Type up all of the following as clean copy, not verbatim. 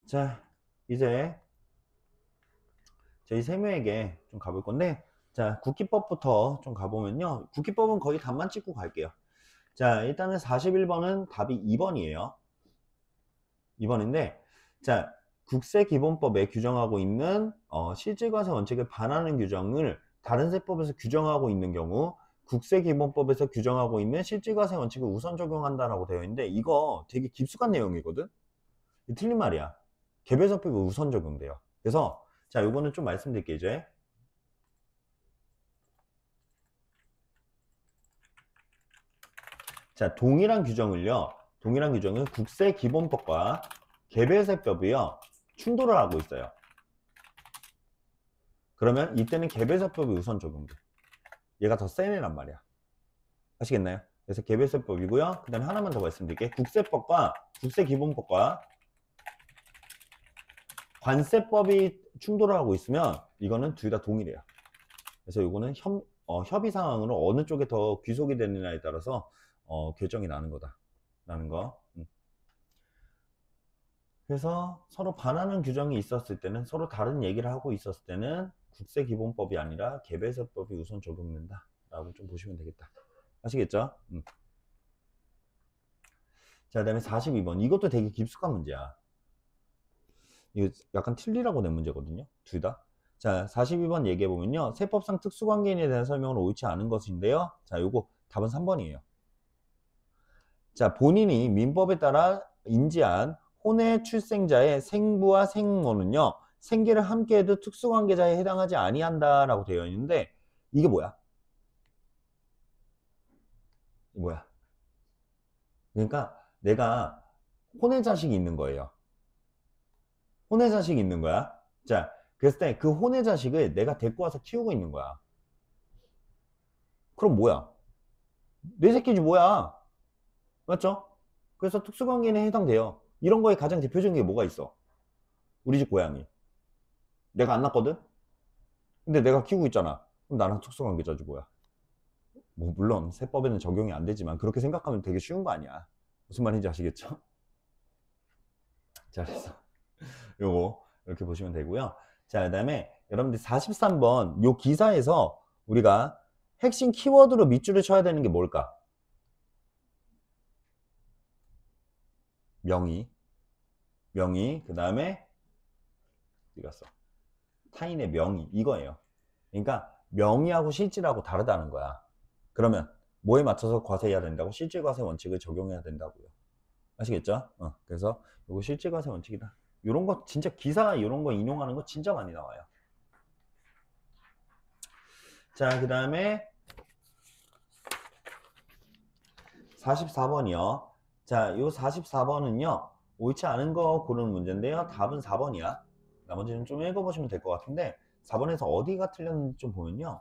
자, 이제 저희 세무에게 좀 가볼 건데, 자, 국기법부터 좀 가보면요. 국기법은 거의 답만 찍고 갈게요. 자, 일단은 41번은 답이 2번이에요. 2번인데, 자, 국세기본법에 규정하고 있는 실질과세 원칙에 반하는 규정을 다른 세법에서 규정하고 있는 경우 국세기본법에서 규정하고 있는 실질과세 원칙을 우선 적용한다라고 되어 있는데, 이거 되게 깊숙한 내용이거든. 틀린 말이야. 개별세법이 우선 적용돼요. 그래서 자, 요거는 좀 말씀드릴게요. 이제 자, 동일한 규정은 국세기본법과 개별세법이요 충돌을 하고 있어요. 그러면 이때는 개별세법이 우선 적용돼. 얘가 더 세네란 말이야. 아시겠나요? 그래서 개별세법이고요. 그 다음에 하나만 더 말씀드릴게요. 국세기본법과 관세법이 충돌을 하고 있으면 이거는 둘 다 동일해요. 그래서 이거는 협의 상황으로 어느 쪽에 더 귀속이 되느냐에 따라서 결정이 나는 거다라는 거. 그래서 서로 반하는 규정이 있었을 때는, 서로 다른 얘기를 하고 있었을 때는 국세기본법이 아니라 개별세법이 우선 적용된다 라고 좀 보시면 되겠다. 아시겠죠? 자, 그 다음에 42번. 이것도 되게 깊숙한 문제야. 이거 약간 틀리라고 낸 문제거든요, 둘 다. 자, 42번 얘기해보면요, 세법상 특수관계인에 대한 설명은 옳지 않은 것인데요. 자, 요거 답은 3번이에요. 자, 본인이 민법에 따라 인지한 혼외 출생자의 생부와 생모는요, 생계를 함께해도 특수관계자에 해당하지 아니한다라고 되어 있는데, 이게 뭐야? 뭐야? 그러니까 내가 혼외 자식이 있는 거예요. 혼외 자식이 있는 거야. 자, 그랬을 때 그 혼외 자식을 내가 데리고 와서 키우고 있는 거야. 그럼 뭐야? 내 새끼지 뭐야? 맞죠? 그래서 특수관계인에 해당돼요. 이런 거에 가장 대표적인 게 뭐가 있어? 우리 집 고양이. 내가 안 낳거든? 근데 내가 키우고 있잖아. 그럼 나랑 특수관계자지 뭐야? 뭐 물론 세법에는 적용이 안 되지만 그렇게 생각하면 되게 쉬운 거 아니야. 무슨 말인지 아시겠죠? 자, 그래서 요거 이렇게 보시면 되고요. 자, 그 다음에 여러분들 43번 요 기사에서 우리가 핵심 키워드로 밑줄을 쳐야 되는 게 뭘까? 명의, 그 다음에 어디 갔어? 타인의 명의, 이거예요. 그러니까 명의하고 실질하고 다르다는 거야. 그러면 뭐에 맞춰서 과세해야 된다고? 실질과세 원칙을 적용해야 된다고요. 아시겠죠? 그래서 이거 실질과세 원칙이다. 이런 거 진짜 기사 이런 거 인용하는 거 진짜 많이 나와요. 자, 그 다음에 44번이요. 자, 요 44번은요. 옳지 않은 거 고르는 문제인데요. 답은 4번이야. 나머지는 좀 읽어보시면 될 것 같은데 4번에서 어디가 틀렸는지 좀 보면요.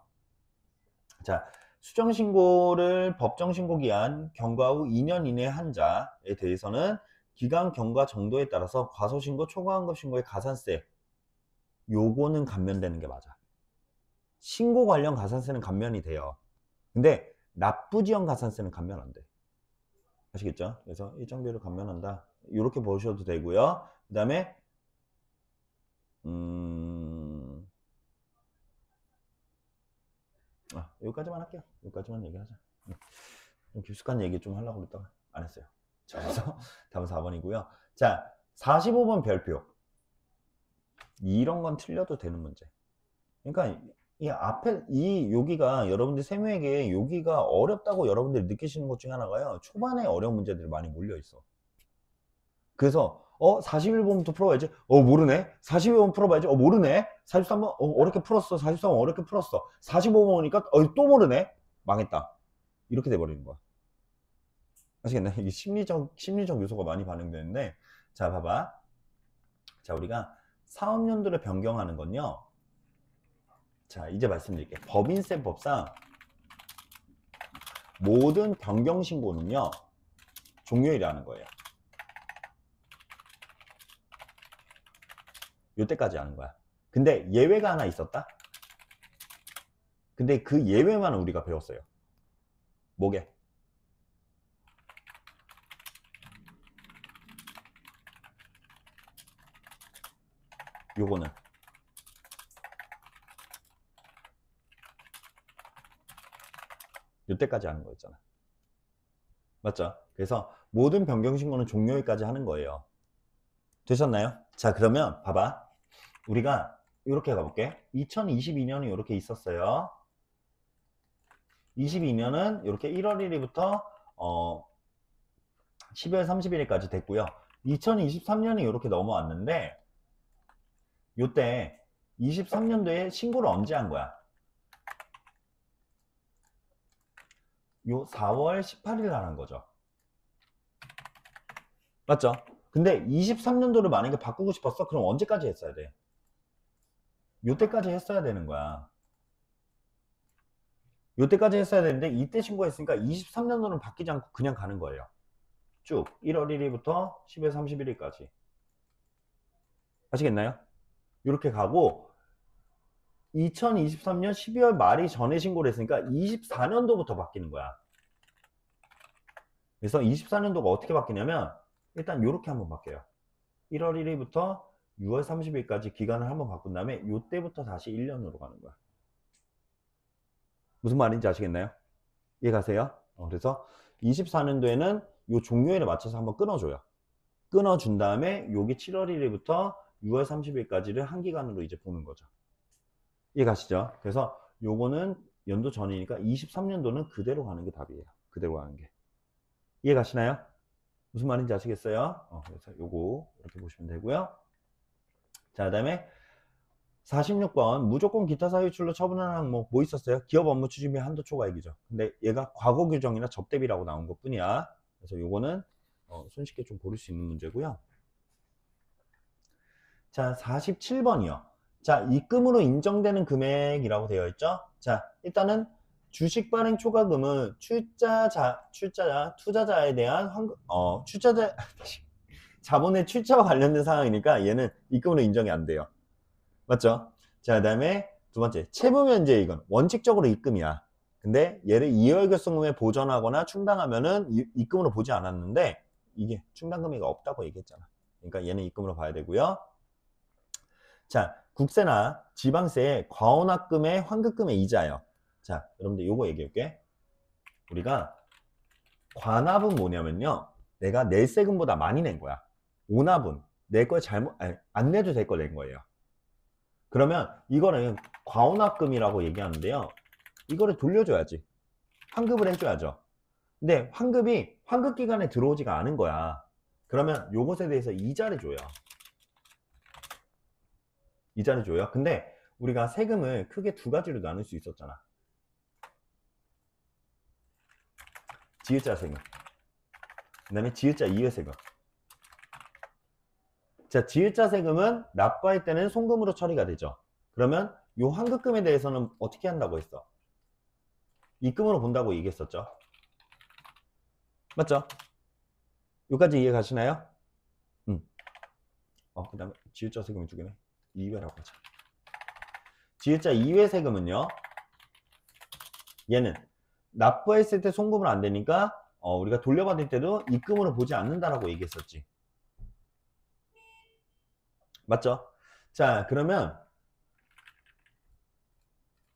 자, 수정신고를 법정신고기한 경과 후 2년 이내에 한 자에 대해서는 기간 경과 정도에 따라서 과소신고, 초과환급신고의 가산세 요거는 감면되는 게 맞아. 신고 관련 가산세는 감면이 돼요. 근데 납부지연 가산세는 감면 안 돼. 아시겠죠? 그래서 일정비를 감면한다. 이렇게 보셔도 되고요. 그 다음에 여기까지만 할게요. 여기까지만 얘기하자. 좀 깊숙한 얘기 좀 하려고 그랬다가 안 했어요. 자, 그래서 답은 4번이고요. 자, 45번 별표. 이런 건 틀려도 되는 문제. 그러니까 이 앞에 여기가 여러분들 세무에게 여기가 어렵다고 여러분들이 느끼시는 것 중에 하나가요. 초반에 어려운 문제들이 많이 몰려 있어. 그래서 41번부터 풀어봐야지. 모르네. 42번 풀어봐야지. 모르네. 43번 어렵게 풀었어. 43번 어렵게 풀었어. 45번 오니까 또 모르네. 망했다. 이렇게 돼버리는 거야. 아시겠나요? 이게 심리적 요소가 많이 반영되는데, 자, 봐봐. 자, 우리가 사업연도를 변경하는 건요. 자, 이제 말씀드릴게요. 법인세법상 모든 변경신고는요, 종료일에 하는 거예요. 요때까지 하는 거야. 근데 예외가 하나 있었다? 근데 그 예외만 우리가 배웠어요. 뭐게? 요거는 요때까지 하는 거였잖아. 맞죠? 그래서 모든 변경 신고는 종료일까지 하는 거예요. 되셨나요? 자, 그러면 봐봐. 우리가 이렇게 가볼게. 2022년이 이렇게 있었어요. 22년은 이렇게 1월 1일부터 12월 31일까지 됐고요. 2023년이 이렇게 넘어왔는데 요때 23년도에 신고를 언제 한 거야? 요 4월 18일 날 한 거죠. 맞죠? 근데 23년도를 만약에 바꾸고 싶었어? 그럼 언제까지 했어야 돼? 요때까지 했어야 되는 거야. 요때까지 했어야 되는데 이때 신고했으니까 23년도는 바뀌지 않고 그냥 가는 거예요. 쭉 1월 1일부터 10월 31일까지. 아시겠나요? 이렇게 가고 2023년 12월 말이 전에 신고를 했으니까 24년도부터 바뀌는 거야. 그래서 24년도가 어떻게 바뀌냐면 일단 이렇게 한번 바뀌어요. 1월 1일부터 6월 30일까지 기간을 한번 바꾼 다음에 이때부터 다시 1년으로 가는 거야. 무슨 말인지 아시겠나요? 이해 가세요? 그래서 24년도에는 요 종료일에 맞춰서 한번 끊어줘요. 끊어준 다음에 요게 7월 1일부터 6월 30일까지를 한 기간으로 이제 보는 거죠. 이해 가시죠? 그래서 요거는 연도 전이니까 23년도는 그대로 가는 게 답이에요. 그대로 가는 게. 이해 가시나요? 무슨 말인지 아시겠어요? 그래서 요거 이렇게 보시면 되고요. 자, 그 다음에 46번 무조건 기타 사유출로 처분하는 항목 뭐 있었어요? 기업 업무 추진 및 한도 초과액이죠. 근데 얘가 과거 규정이나 접대비라고 나온 것 뿐이야. 그래서 요거는 손쉽게 좀 고를 수 있는 문제고요. 자, 47번이요. 자, 입금으로 인정되는 금액이라고 되어 있죠. 자, 일단은 주식 발행 초과금은 투자자에 대한 자본의 출자와 관련된 상황이니까 얘는 입금으로 인정이 안 돼요. 맞죠? 자, 그 다음에 두 번째, 채무면제이익은 원칙적으로 입금이야. 근데 얘를 이월결손금에 보전하거나 충당하면은 입금으로 보지 않았는데 이게 충당금액이 없다고 얘기했잖아. 그러니까 얘는 입금으로 봐야 되고요. 자, 국세나 지방세의 과원납금의 환급금의 이자예요. 자, 여러분들 요거 얘기할게. 우리가 관합은 뭐냐면요, 내가 낼 세금보다 많이 낸 거야. 오납은 낼 걸 안 내도 될 걸 낸 거예요. 그러면 이거는 과원납금이라고 얘기하는데요, 이거를 돌려줘야지. 환급을 해줘야죠. 근데 환급 기간에 들어오지가 않은 거야. 그러면 요것에 대해서 이자를 줘요. 이자를 줘요. 근데 우리가 세금을 크게 두 가지로 나눌 수 있었잖아. 지읒자 세금, 그 다음에 지읒자 이외 세금. 자, 지읒자 세금은 납부할 때는 송금으로 처리가 되죠. 그러면 요 환급금에 대해서는 어떻게 한다고 했어? 입금으로 본다고 얘기했었죠. 맞죠? 여기까지 이해 가시나요? 그 다음에 지읒자 세금이 두 개네. 이외라고 하자. 지읒자 이외 세금은요, 얘는 납부했을 때 송금을 안 되니까 우리가 돌려받을 때도 입금으로 보지 않는다라고 얘기했었지. 맞죠? 자, 그러면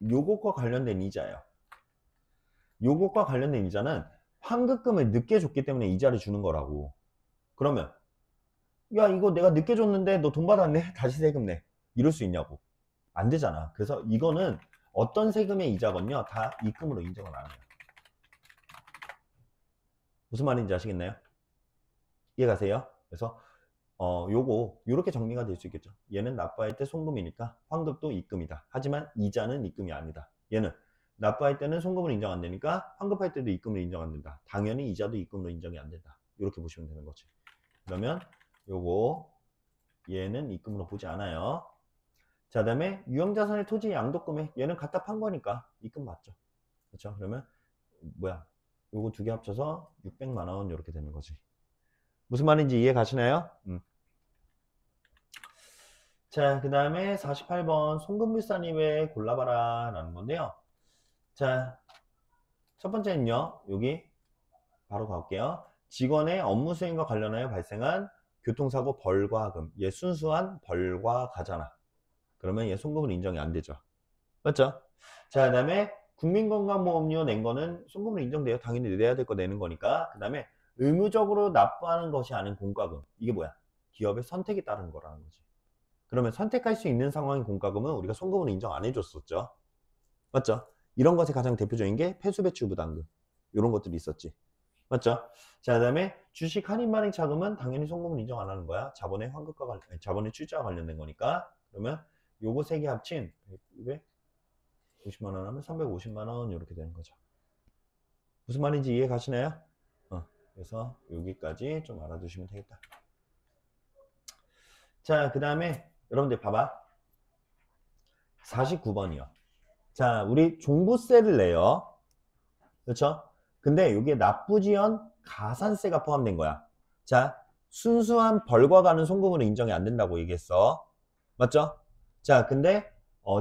요것과 관련된 이자예요. 요것과 관련된 이자는 환급금을 늦게 줬기 때문에 이자를 주는 거라고. 그러면 야, 이거 내가 늦게 줬는데 너 돈 받았네? 다시 세금 내. 이럴 수 있냐고. 안 되잖아. 그래서 이거는 어떤 세금의 이자건요, 다 입금으로 인정을 안 해요. 무슨 말인지 아시겠나요? 이해 가세요? 그래서 요렇게 정리가 될 수 있겠죠. 얘는 납부할 때 송금이니까 환급도 입금이다. 하지만 이자는 입금이 아니다. 얘는 납부할 때는 송금을 인정 안 되니까 환급할 때도 입금을 인정 안 된다. 당연히 이자도 입금으로 인정이 안 된다. 이렇게 보시면 되는 거지. 그러면 얘는 입금으로 보지 않아요. 자, 그 다음에 유형자산의 토지 양도금액, 얘는 갖다 판 거니까 입금 맞죠. 그렇죠? 그러면 요거 두 개 합쳐서 600만 원 이렇게 되는 거지. 무슨 말인지 이해 가시나요? 자, 그 다음에 48번 송금불산 이외에 골라봐라 라는 건데요. 자, 첫 번째는요, 여기 바로 가볼게요. 직원의 업무 수행과 관련하여 발생한 교통사고 벌과 하금. 얘 순수한 벌과 가잖아. 그러면 얘 송금은 인정이 안 되죠. 맞죠? 자, 그 다음에 국민건강보험료 낸 거는 송금은 인정돼요. 당연히 내야 될 거 내는 거니까. 그 다음에 의무적으로 납부하는 것이 아닌 공과금. 이게 뭐야? 기업의 선택에 따른 거라는 거지. 그러면 선택할 수 있는 상황인 공과금은 우리가 송금을 인정 안 해줬었죠. 맞죠? 이런 것의 가장 대표적인 게 폐수배출부담금. 이런 것들이 있었지. 맞죠? 자, 그 다음에 주식 할인 발행 차금은 당연히 송금을 인정 안 하는 거야. 자본의 환급과 자본의 출자와 관련된 거니까. 그러면 요거 세 개 합친 250만 원 하면 350만 원 이렇게 되는 거죠. 무슨 말인지 이해 가시나요? 그래서 여기까지 좀 알아두시면 되겠다. 자, 그 다음에 여러분들 봐봐. 49번이요. 자, 우리 종부세를 내요. 그렇죠? 근데 여기에 납부지연 가산세가 포함된 거야. 자, 순수한 벌과 가는 송금으로 인정이 안 된다고 얘기했어. 맞죠? 자, 근데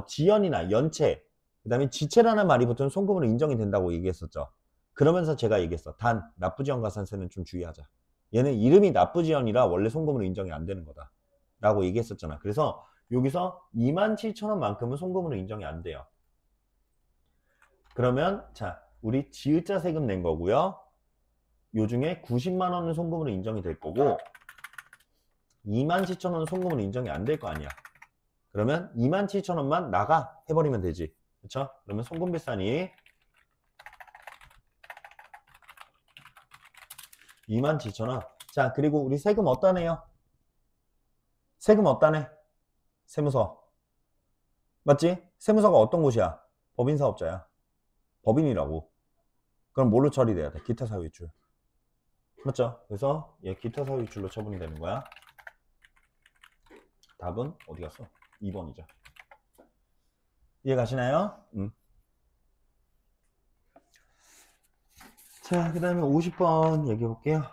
지연이나 연체, 그 다음에 지체라는 말이 붙은 송금으로 인정이 된다고 얘기했었죠. 그러면서 제가 얘기했어. 단, 납부지연 가산세는 좀 주의하자. 얘는 이름이 납부지연이라 원래 송금으로 인정이 안 되는 거다. 라고 얘기했었잖아. 그래서 여기서 27,000원만큼은 송금으로 인정이 안 돼요. 그러면 자, 우리 지읒자 세금 낸 거고요. 요 중에 90만 원은 송금으로 인정이 될 거고 27,000원은 송금으로 인정이 안 될 거 아니야. 그러면 27,000원만 나가 해버리면 되지. 그렇죠? 그러면 송금비산이 27,000원. 자, 그리고 우리 세금 어디다 내요? 세금 어디다 내? 세무서. 맞지? 세무서가 어떤 곳이야? 법인사업자야. 법인이라고. 그럼 뭘로 처리돼야 돼? 기타 사유이출. 맞죠? 그래서 얘 기타 사유이출로 처분이 되는 거야. 답은 어디 갔어? 2번이죠. 이해 가시나요? 자, 그 다음에 50번 얘기해 볼게요.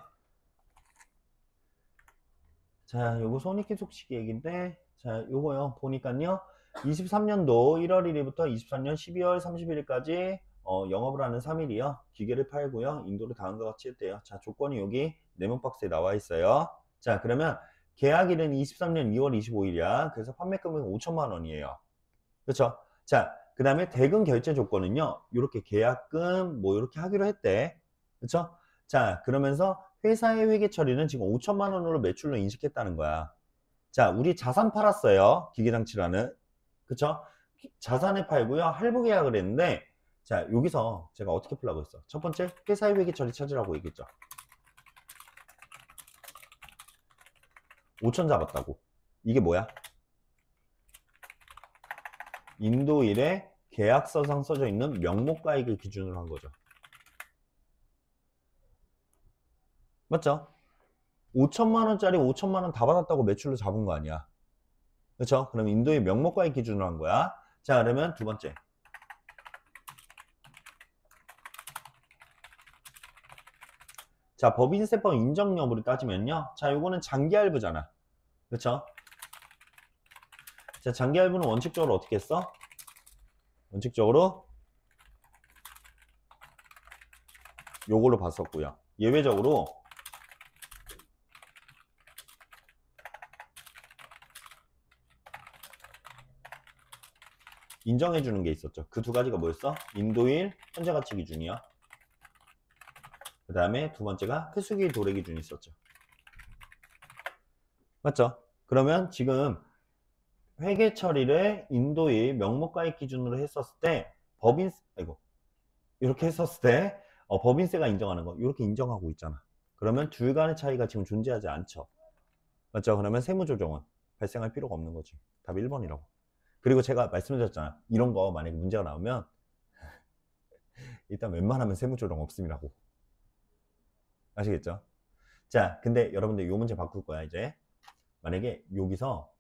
자, 요거 손익계속식 얘기인데, 자, 요거요. 보니까요. 23년도 1월 1일부터 24년 12월 31일까지 영업을 하는 3일이요. 기계를 팔고요. 인도를 다음과 같이 했대요. 자, 조건이 여기 네모 박스에 나와 있어요. 자, 그러면 계약일은 23년 2월 25일이야. 그래서 판매금은 5천만 원이에요. 그렇죠? 자, 그 다음에 대금 결제 조건은요. 이렇게 계약금 뭐 이렇게 하기로 했대. 그렇죠? 자, 그러면서 회사의 회계 처리는 지금 5천만 원으로 매출로 인식했다는 거야. 자, 우리 자산 팔았어요. 기계장치라는. 그쵸? 자산을 팔고요. 할부 계약을 했는데, 자, 여기서 제가 어떻게 풀라고 했어? 첫 번째, 회사의 회계 처리 찾으라고 얘기했죠. 5천 잡았다고. 이게 뭐야? 인도일에 계약서상 써져 있는 명목가액을 기준으로 한 거죠. 맞죠? 5천만 원짜리 5천만 원 다 받았다고 매출로 잡은 거 아니야. 그렇죠? 그럼 인도의 명목가액 기준으로 한 거야. 자, 그러면 두 번째. 자, 법인세법 인정 여부를 따지면요. 자, 요거는 장기 할부잖아. 그렇죠? 자, 장기 할부는 원칙적으로 어떻게 했어? 원칙적으로 요걸로 봤었고요. 예외적으로 인정해 주는 게 있었죠. 그 두 가지가 뭐였어? 인도일 현재가치 기준이요. 그 다음에 두 번째가 회수기일 도래 기준이 있었죠. 맞죠? 그러면 지금 회계 처리를 인도일 명목가액 기준으로 했었을 때 이렇게 했었을 때 법인세가 인정하는 거 이렇게 인정하고 있잖아. 그러면 둘 간의 차이가 지금 존재하지 않죠. 맞죠? 그러면 세무조정은 발생할 필요가 없는 거지. 답 1번이라고. 그리고 제가 말씀드렸잖아. 이런 거 만약에 문제가 나오면 일단 웬만하면 세무조정 없음이라고. 아시겠죠? 자, 근데 여러분들 이 문제 바꿀 거야 이제. 만약에 여기서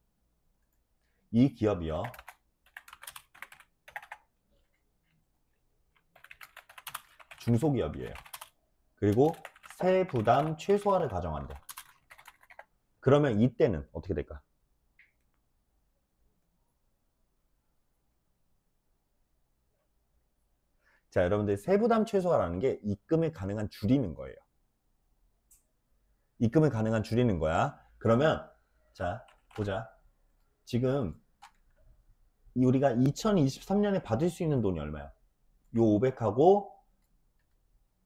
이 기업이요. 중소기업이에요. 그리고 세부담 최소화를 가정한대. 그러면 이때는 어떻게 될까? 자, 여러분들 세부담 최소화라는 게 입금을 가능한 줄이는 거예요. 입금을 가능한 줄이는 거야. 그러면 자 보자. 지금 우리가 2023년에 받을 수 있는 돈이 얼마야? 요 500하고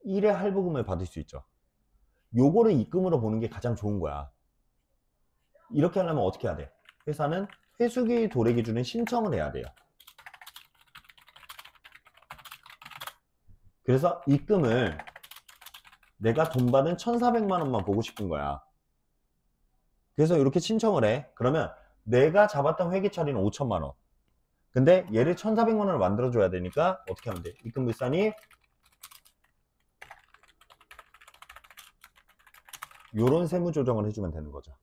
1의 할부금을 받을 수 있죠. 요거를 입금으로 보는 게 가장 좋은 거야. 이렇게 하려면 어떻게 해야 돼? 회사는 회수기 도래 기준에 신청을 해야 돼요. 그래서 입금을 내가 돈 받은 1,400만 원만 보고 싶은 거야. 그래서 이렇게 신청을 해. 그러면 내가 잡았던 회계 처리는 5천만 원. 근데 얘를 1,400만 원을 만들어줘야 되니까 어떻게 하면 돼? 입금불산이 요런 세무 조정을 해주면 되는 거죠.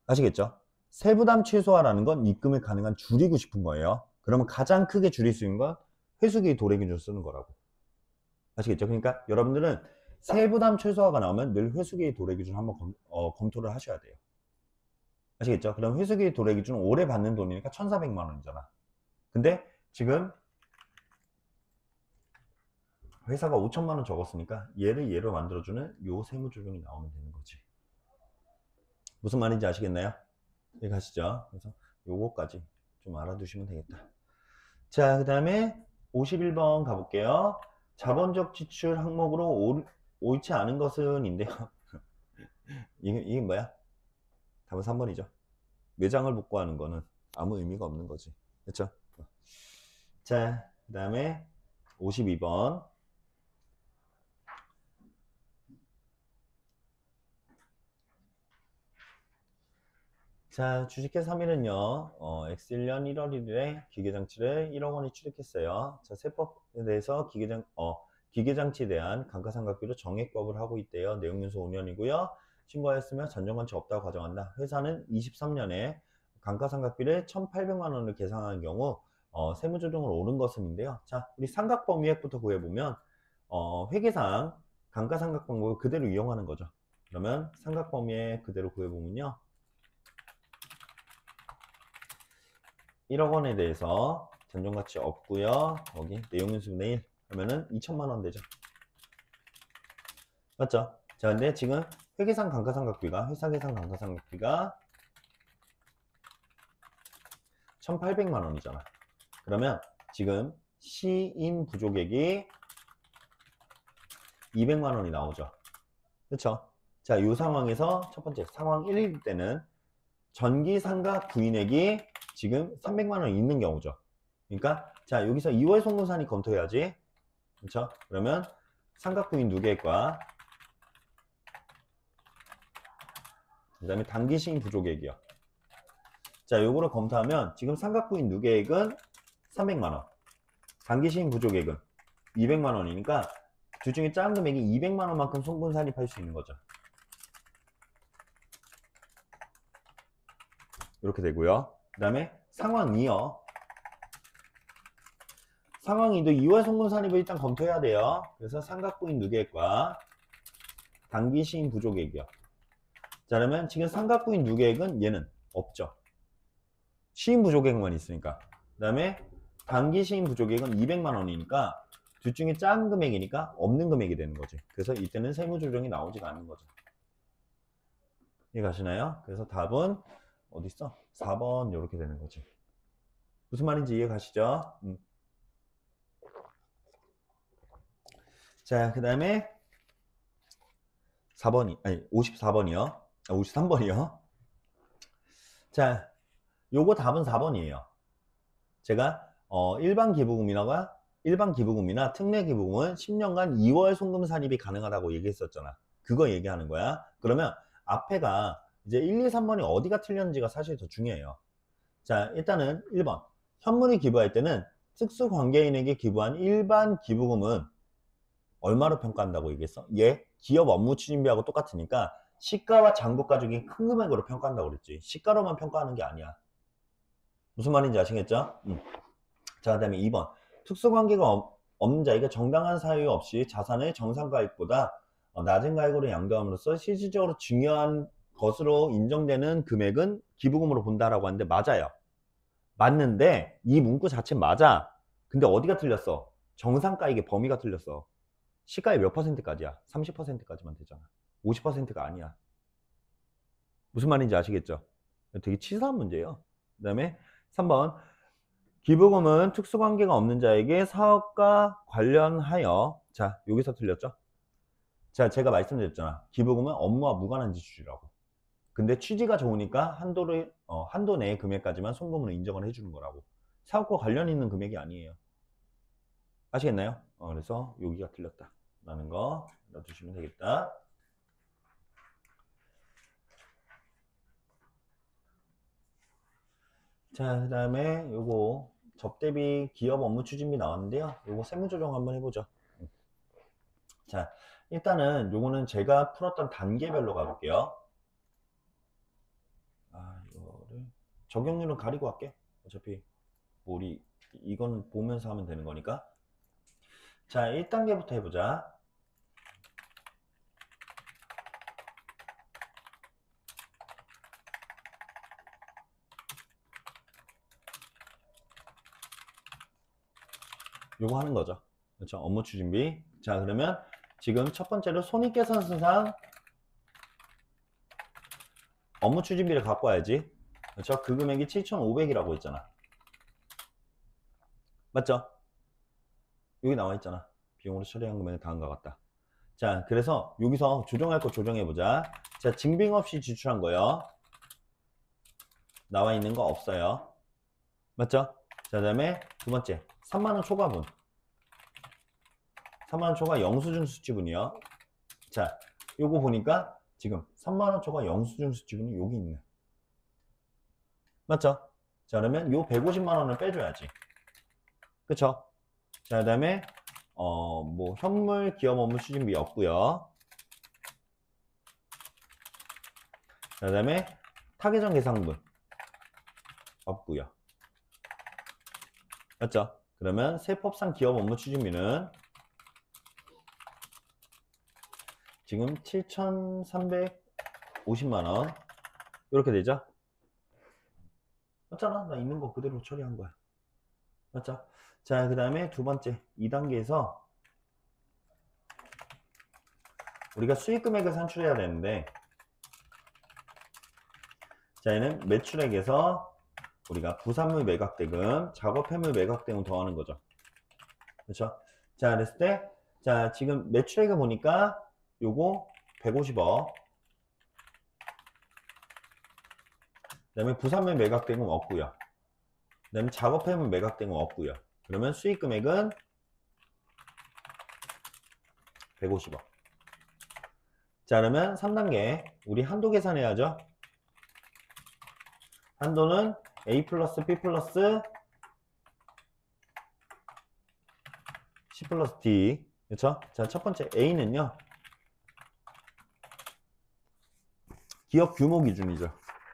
아시겠죠? 세부담 최소화라는 건 입금을 가능한 줄이고 싶은 거예요. 그러면 가장 크게 줄일 수 있는 건 회수기 도래 기준 쓰는 거라고. 아시겠죠? 그러니까 여러분들은 세부담 최소화가 나오면 늘 회수기 도래 기준 한번 검토를 하셔야 돼요. 아시겠죠? 그럼 회수기 도래 기준 올해 받는 돈이니까 1,400만 원이잖아. 근데 지금 회사가 5천만 원 적었으니까 얘를 얘로 만들어주는 요 세무 조정이 나오면 되는 거지. 무슨 말인지 아시겠나요? 여기 가시죠. 그래서 요거까지 좀 알아두시면 되겠다. 자, 그 다음에 51번 가볼게요. 자본적 지출 항목으로 옳지 않은 것은 인데요. 이게 뭐야? 답은 3번이죠. 매장을 복구하는 거는 아무 의미가 없는 거지. 그렇죠? 자, 그 다음에 52번. 자, 주식회 3일은요, X1년 1월 1일에 기계장치를 1억 원이 취득했어요. 자, 세법에 대해서 기계장치에 대한 감가상각비로 정액법을 하고 있대요. 내용연수 5년이고요. 신고하였으며 전정관치 없다고 가정한다. 회사는 23년에 감가상각비를 1,800만 원을 계산한 경우 세무조정으로 오른 것은인데요. 자, 우리 삼각범위액부터 구해보면 회계상 감가상각 방법을 그대로 이용하는 거죠. 그러면 삼각범위액 그대로 구해보면요. 1억 원에 대해서 전정가치 없고요. 거기 내용연수분의 1 하면은 2천만 원 되죠. 맞죠? 자, 근데 지금 회계상 감가상각비가 회사계상 감가상각비가 1,800만 원이잖아. 그러면 지금 시인 부족액이 200만 원이 나오죠. 그렇죠? 자, 이 상황에서 첫 번째 상황 1일 때는 전기상각 부인액이 지금 300만 원 있는 경우죠. 그러니까 자, 여기서 2월 송금산이 검토해야지. 그렇죠? 그러면 상각 부인 누계액과 그 다음에 단기 시인 부족액이요. 자, 요거를 검토하면 지금 상각 부인 누계액은 300만 원, 단기 시인 부족액은 200만 원이니까 둘 중에 작은 금액이 200만 원만큼 송금산입할 수 있는 거죠. 이렇게 되고요. 그 다음에 상황 2요. 상황 2도 2월 송금 산입을 일단 검토해야 돼요. 그래서 삼각부인 누계액과 단기 시인 부족액이요. 자, 그러면 지금 삼각부인 누계액은 얘는 없죠. 시인 부족액만 있으니까. 그 다음에 단기 시인 부족액은 200만 원이니까 둘 중에 작은 금액이니까 없는 금액이 되는 거지. 그래서 이때는 세무조정이 나오지가 않는 거죠. 이해가시나요? 그래서 답은 어디 있어? 4번 이렇게 되는 거지. 무슨 말인지 이해 가시죠? 자, 그 다음에 4번이, 아니, 54번이요. 53번이요. 자, 요거 답은 4번이에요. 제가, 일반 기부금이나 특례 기부금은 10년간 2월 송금 산입이 가능하다고 얘기했었잖아. 그거 얘기하는 거야. 그러면 앞에가 이제 1, 2, 3번이 어디가 틀렸는지가 사실 더 중요해요. 자, 일단은 1번. 현물이 기부할 때는 특수관계인에게 기부한 일반 기부금은 얼마로 평가한다고 얘기했어? 얘 기업 업무 추진비하고 똑같으니까 시가와 장부가 중에 큰 금액으로 평가한다고 그랬지. 시가로만 평가하는 게 아니야. 무슨 말인지 아시겠죠? 자, 그 다음에 2번. 특수관계가 없는 자에게 정당한 사유 없이 자산의 정상가액보다 낮은 가액으로 양도함으로써 실질적으로 중요한 것으로 인정되는 금액은 기부금으로 본다라고 하는데 맞아요. 맞는데 이 문구 자체 맞아. 근데 어디가 틀렸어? 정상가액의 범위가 틀렸어. 시가의 몇 퍼센트까지야? 30%까지만 되잖아. 50%가 아니야. 무슨 말인지 아시겠죠? 되게 치사한 문제예요. 그 다음에 3번. 기부금은 특수관계가 없는 자에게 사업과 관련하여, 자, 여기서 틀렸죠? 자, 제가 말씀드렸잖아. 기부금은 업무와 무관한 지출이라고. 근데 취지가 좋으니까 한도 내의 금액까지만 송금으로 인정을 해주는 거라고. 사업과 관련 있는 금액이 아니에요. 아시겠나요? 그래서 여기가 틀렸다 라는 거 넣어주시면 되겠다. 자, 그 다음에 요거 접대비 기업 업무 추진비 나왔는데요. 요거 세무조정 한번 해보죠. 자, 일단은 요거는 제가 풀었던 단계별로 가볼게요. 이거를 적용률은 가리고 할게. 어차피 우리 이건 보면서 하면 되는 거니까. 자, 1단계부터 해보자. 요거 하는 거죠. 그렇죠? 업무 추진비. 자, 그러면 지금 첫 번째로 손익계산서상 업무 추진비를 갖고 와야지. 그렇죠? 그 금액이 7,500이라고 했잖아. 맞죠? 여기 나와 있잖아. 비용으로 처리한 금액은 다음과 같다. 자, 그래서 여기서 조정할 거 조정해보자. 자, 증빙 없이 지출한 거요. 나와 있는 거 없어요. 맞죠? 자, 그 다음에 두 번째 3만원 초과분. 3만원 초과 영수증 수취분이요. 자, 요거 보니까 지금 3만원 초과 영수증 수취분이 여기 있네. 맞죠? 자, 그러면 요 150만원을 빼줘야지. 그쵸? 자, 그 다음에 뭐 현물 기업 업무 추진비 없고요. 자, 그 다음에 타계정 계상분 없고요. 맞죠? 그러면 세법상 기업 업무 추진비는 지금 7,350만원 이렇게 되죠? 맞잖아. 나 있는 거 그대로 처리한 거야. 맞죠? 자, 그 다음에 두 번째 2단계에서 우리가 수익 금액을 산출해야 되는데, 자, 얘는 매출액에서 우리가 부산물 매각대금, 작업 해물 매각대금 더하는 거죠. 그렇죠? 자, 그랬을 때, 자, 지금 매출액을 보니까 요거 150억. 그 다음에 부산물 매각대금 없고요. 그 다음에 작업 해물 매각대금 없고요. 그러면 수익 금액은 150억. 자, 그러면 3단계 우리 한도 계산해야죠. 한도는 A 플러스 B 플러스 C 플러스 D. 그렇죠? 자, 첫 번째 A는요, 기업 규모 기준이죠.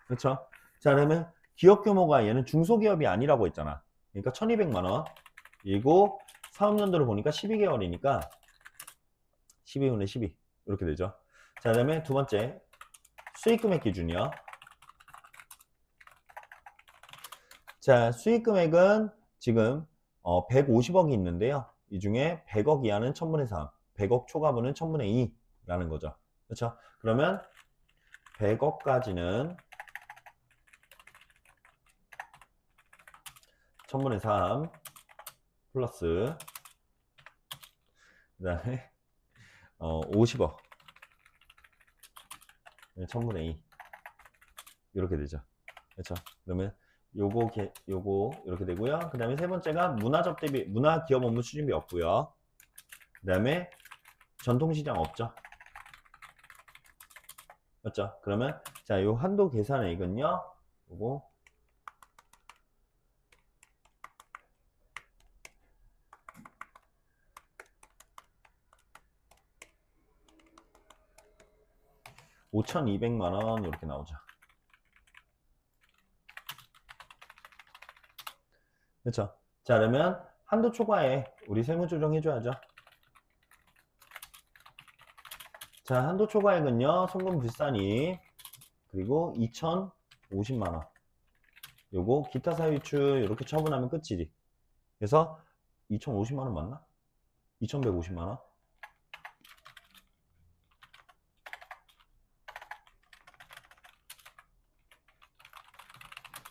그렇죠? 자, 그러면 기업 규모가 얘는 중소기업이 아니라고 했잖아. 그러니까 1200만원. 그리고 사업연도를 보니까 12개월이니까 12분의 12 이렇게 되죠. 자, 그 다음에 두 번째 수익금액 기준이요. 자, 수익금액은 지금 150억이 있는데요. 이 중에 100억 이하는 1000분의 3, 100억 초과분은 1000분의 2라는 거죠. 그렇죠? 그러면 100억까지는 1000분의 3 플러스 그 다음에 50억 1000분의 2 이렇게 되죠. 그렇죠? 그러면 요거 이렇게 되고요. 그 다음에 세 번째가 문화접대비, 문화기업 업무 추진비 없고요. 그 다음에 전통시장 없죠. 맞죠? 그러면 자, 요 한도 계산액은요, 요거 5,200만원 이렇게 나오죠. 그렇죠? 자, 그러면 한도 초과에 우리 세무조정 해줘야죠. 자, 한도 초과액은요, 송금 불산이 그리고 2,050만원. 요거 기타 사유출 이렇게 처분하면 끝이지. 그래서 2,050만원 맞나? 2,150만원?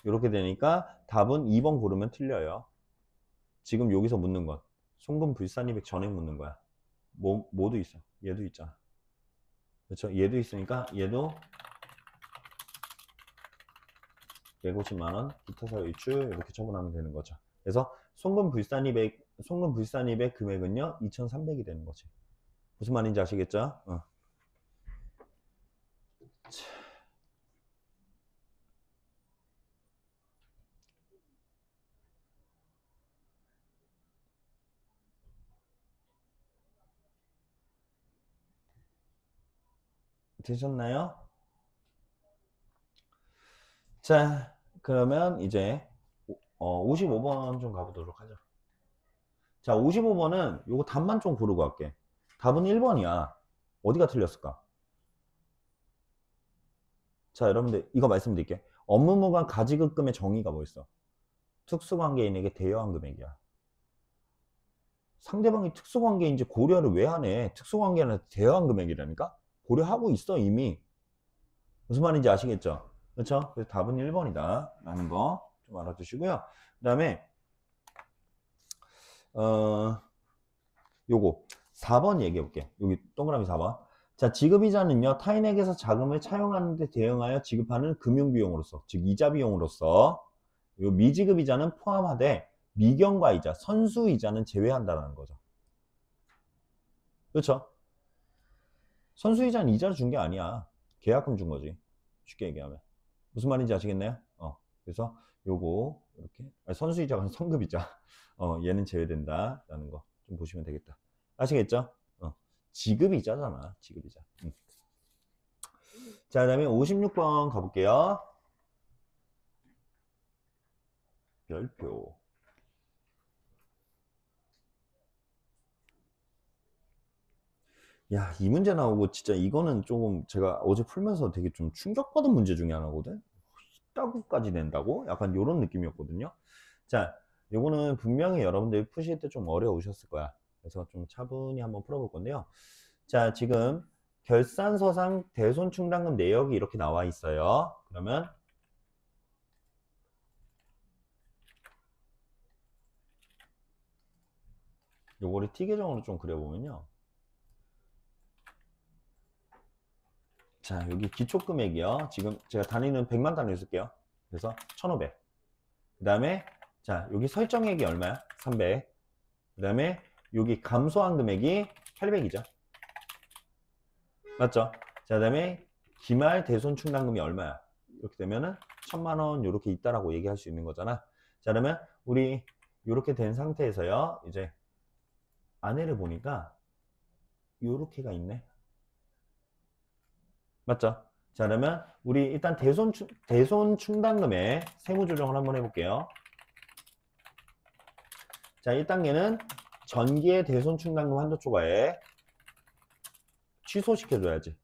이렇게 되니까 답은 2번 고르면 틀려요. 지금 여기서 묻는 건 송금 불산이백 전액 묻는 거야. 뭐도 있어. 얘도 있잖아. 그렇죠? 얘도 있으니까 얘도 150만원 기타 사유 이출 이렇게 처분하면 되는 거죠. 그래서 송금 불산이백 금액은요 2,300이 되는 거지. 무슨 말인지 아시겠죠? 되셨나요? 자, 그러면 이제 55번 좀 가보도록 하죠. 자, 55번은 요거 답만 좀 고르고 할게. 답은 1번이야. 어디가 틀렸을까? 자, 여러분들 이거 말씀드릴게. 업무무관 가지급금의 정의가 뭐였어? 특수관계인에게 대여한 금액이야. 상대방이 특수관계인지 고려를 왜 하네? 특수관계인한테 대여한 금액이라니까? 고려하고 있어 이미. 무슨 말인지 아시겠죠? 그렇죠? 그래서 답은 1번이다 라는 거 좀 알아두시고요. 그 다음에 요거 4번 얘기해 볼게. 여기 동그라미 4번. 자, 지급이자는요 타인에게서 자금을 차용하는 데 대응하여 지급하는 금융비용으로서, 즉 이자비용으로서 요 미지급이자는 포함하되 미경과이자, 선수이자는 제외한다는 거죠. 그렇죠? 선수이자는 이자를 준 게 아니야. 계약금 준 거지. 쉽게 얘기하면. 무슨 말인지 아시겠나요? 그래서 요거 이렇게 선수이자가 성급이자 얘는 제외된다 라는 거 좀 보시면 되겠다. 아시겠죠? 지급이자잖아. 지급이자. 자, 그 다음에 56번 가볼게요. 별표. 야, 이 문제 나오고 진짜 이거는 조금 제가 어제 풀면서 되게 좀 충격받은 문제 중에 하나거든. 있다고까지 낸다고? 약간 요런 느낌이었거든요. 자, 요거는 분명히 여러분들이 푸실 때 좀 어려우셨을 거야. 그래서 좀 차분히 한번 풀어볼 건데요. 자, 지금 결산서상 대손충당금 내역이 이렇게 나와 있어요. 그러면 요거를 T 계정으로 좀 그려보면요. 자, 여기 기초금액이요. 지금 제가 단위는 100만 단위로 쓸게요. 그래서 1,500. 그 다음에 자, 여기 설정액이 얼마야? 300. 그 다음에 여기 감소한 금액이 800이죠. 맞죠? 자, 그 다음에 기말 대손 충당금이 얼마야? 이렇게 되면은 1,000만 원 이렇게 있다라고 얘기할 수 있는 거잖아. 자, 그러면 우리 이렇게 된 상태에서요. 이제 안에를 보니까 요렇게가 있네. 맞죠? 자, 그러면 우리 일단 대손 충당금의 세무 조정을 한번 해볼게요. 자, 1단계는 전기의 대손 충당금 한도 초과에 취소시켜줘야지.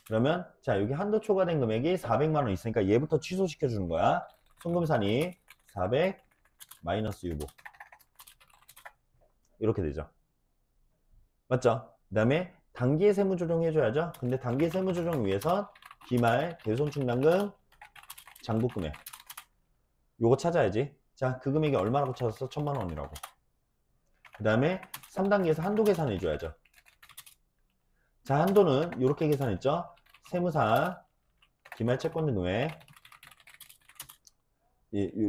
그러면 자, 여기 한도 초과된 금액이 400만 원 있으니까 얘부터 취소시켜 주는 거야. 송금산이 400 마이너스 유보 이렇게 되죠. 맞죠? 그 다음에 단기의 세무 조정 해줘야죠. 근데 단기의 세무 조정 위해선 기말 대손 충당금 장부 금액 요거 찾아야지. 자, 그 금액이 얼마라고 찾았어? 1,000만 원이라고. 그 다음에 3단계에서 한도 계산해줘야죠. 자, 한도는 이렇게 계산했죠. 세무상 기말 채권등 금액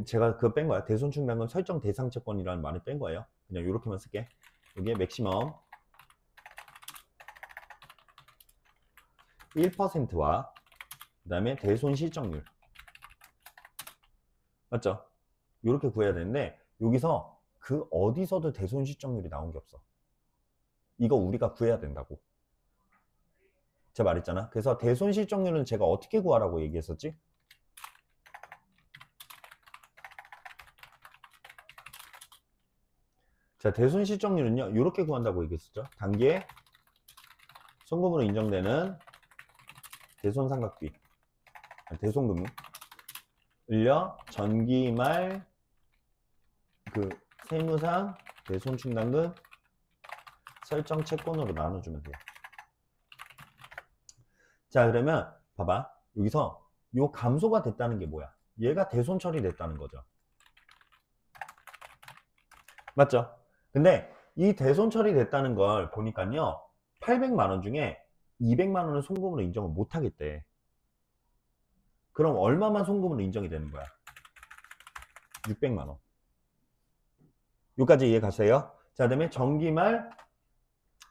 제가 그거 뺀 거야. 대손 충당금 설정 대상 채권이라는 말을 뺀 거예요. 그냥 이렇게만 쓸게. 여기에 맥시멈 1%와 그 다음에 대손 실적률 맞죠? 이렇게 구해야 되는데 여기서 그 어디서도 대손 실적률이 나온 게 없어. 이거 우리가 구해야 된다고. 제가 말했잖아. 그래서 대손 실적률은 제가 어떻게 구하라고 얘기했었지? 자, 대손 실적률은요. 이렇게 구한다고 얘기했었죠. 단기에 송금으로 인정되는 대손 삼각비, 대손금을 전기말 그 세무상 대손 충당금 설정 채권으로 나눠주면 돼요. 자, 그러면 봐봐. 여기서 요 감소가 됐다는 게 뭐야? 얘가 대손 처리됐다는 거죠. 맞죠? 근데 이 대손 처리됐다는 걸 보니까요, 800만 원 중에 200만 원은 송금으로 인정을 못 하겠대. 그럼 얼마만 송금으로 인정이 되는 거야? 600만 원. 여기까지 이해 가세요? 자, 그다음에 정기말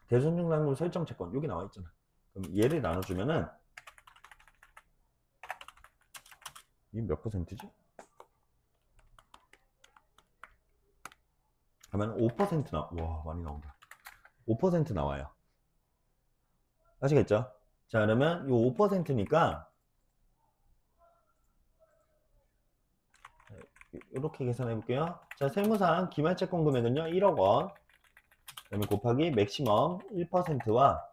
대손증당금 설정 채권 여기 나와 있잖아. 그럼 얘를 나눠주면은 이 몇 퍼센트지? 하면 5% 와, 많이 나온다. 5% 나와요. 아시겠죠? 자, 그러면 이 5%니까 이렇게 계산해 볼게요. 자, 세무상 기말채권 금액은요 1억 원. 그다음에 곱하기 맥시멈 1%와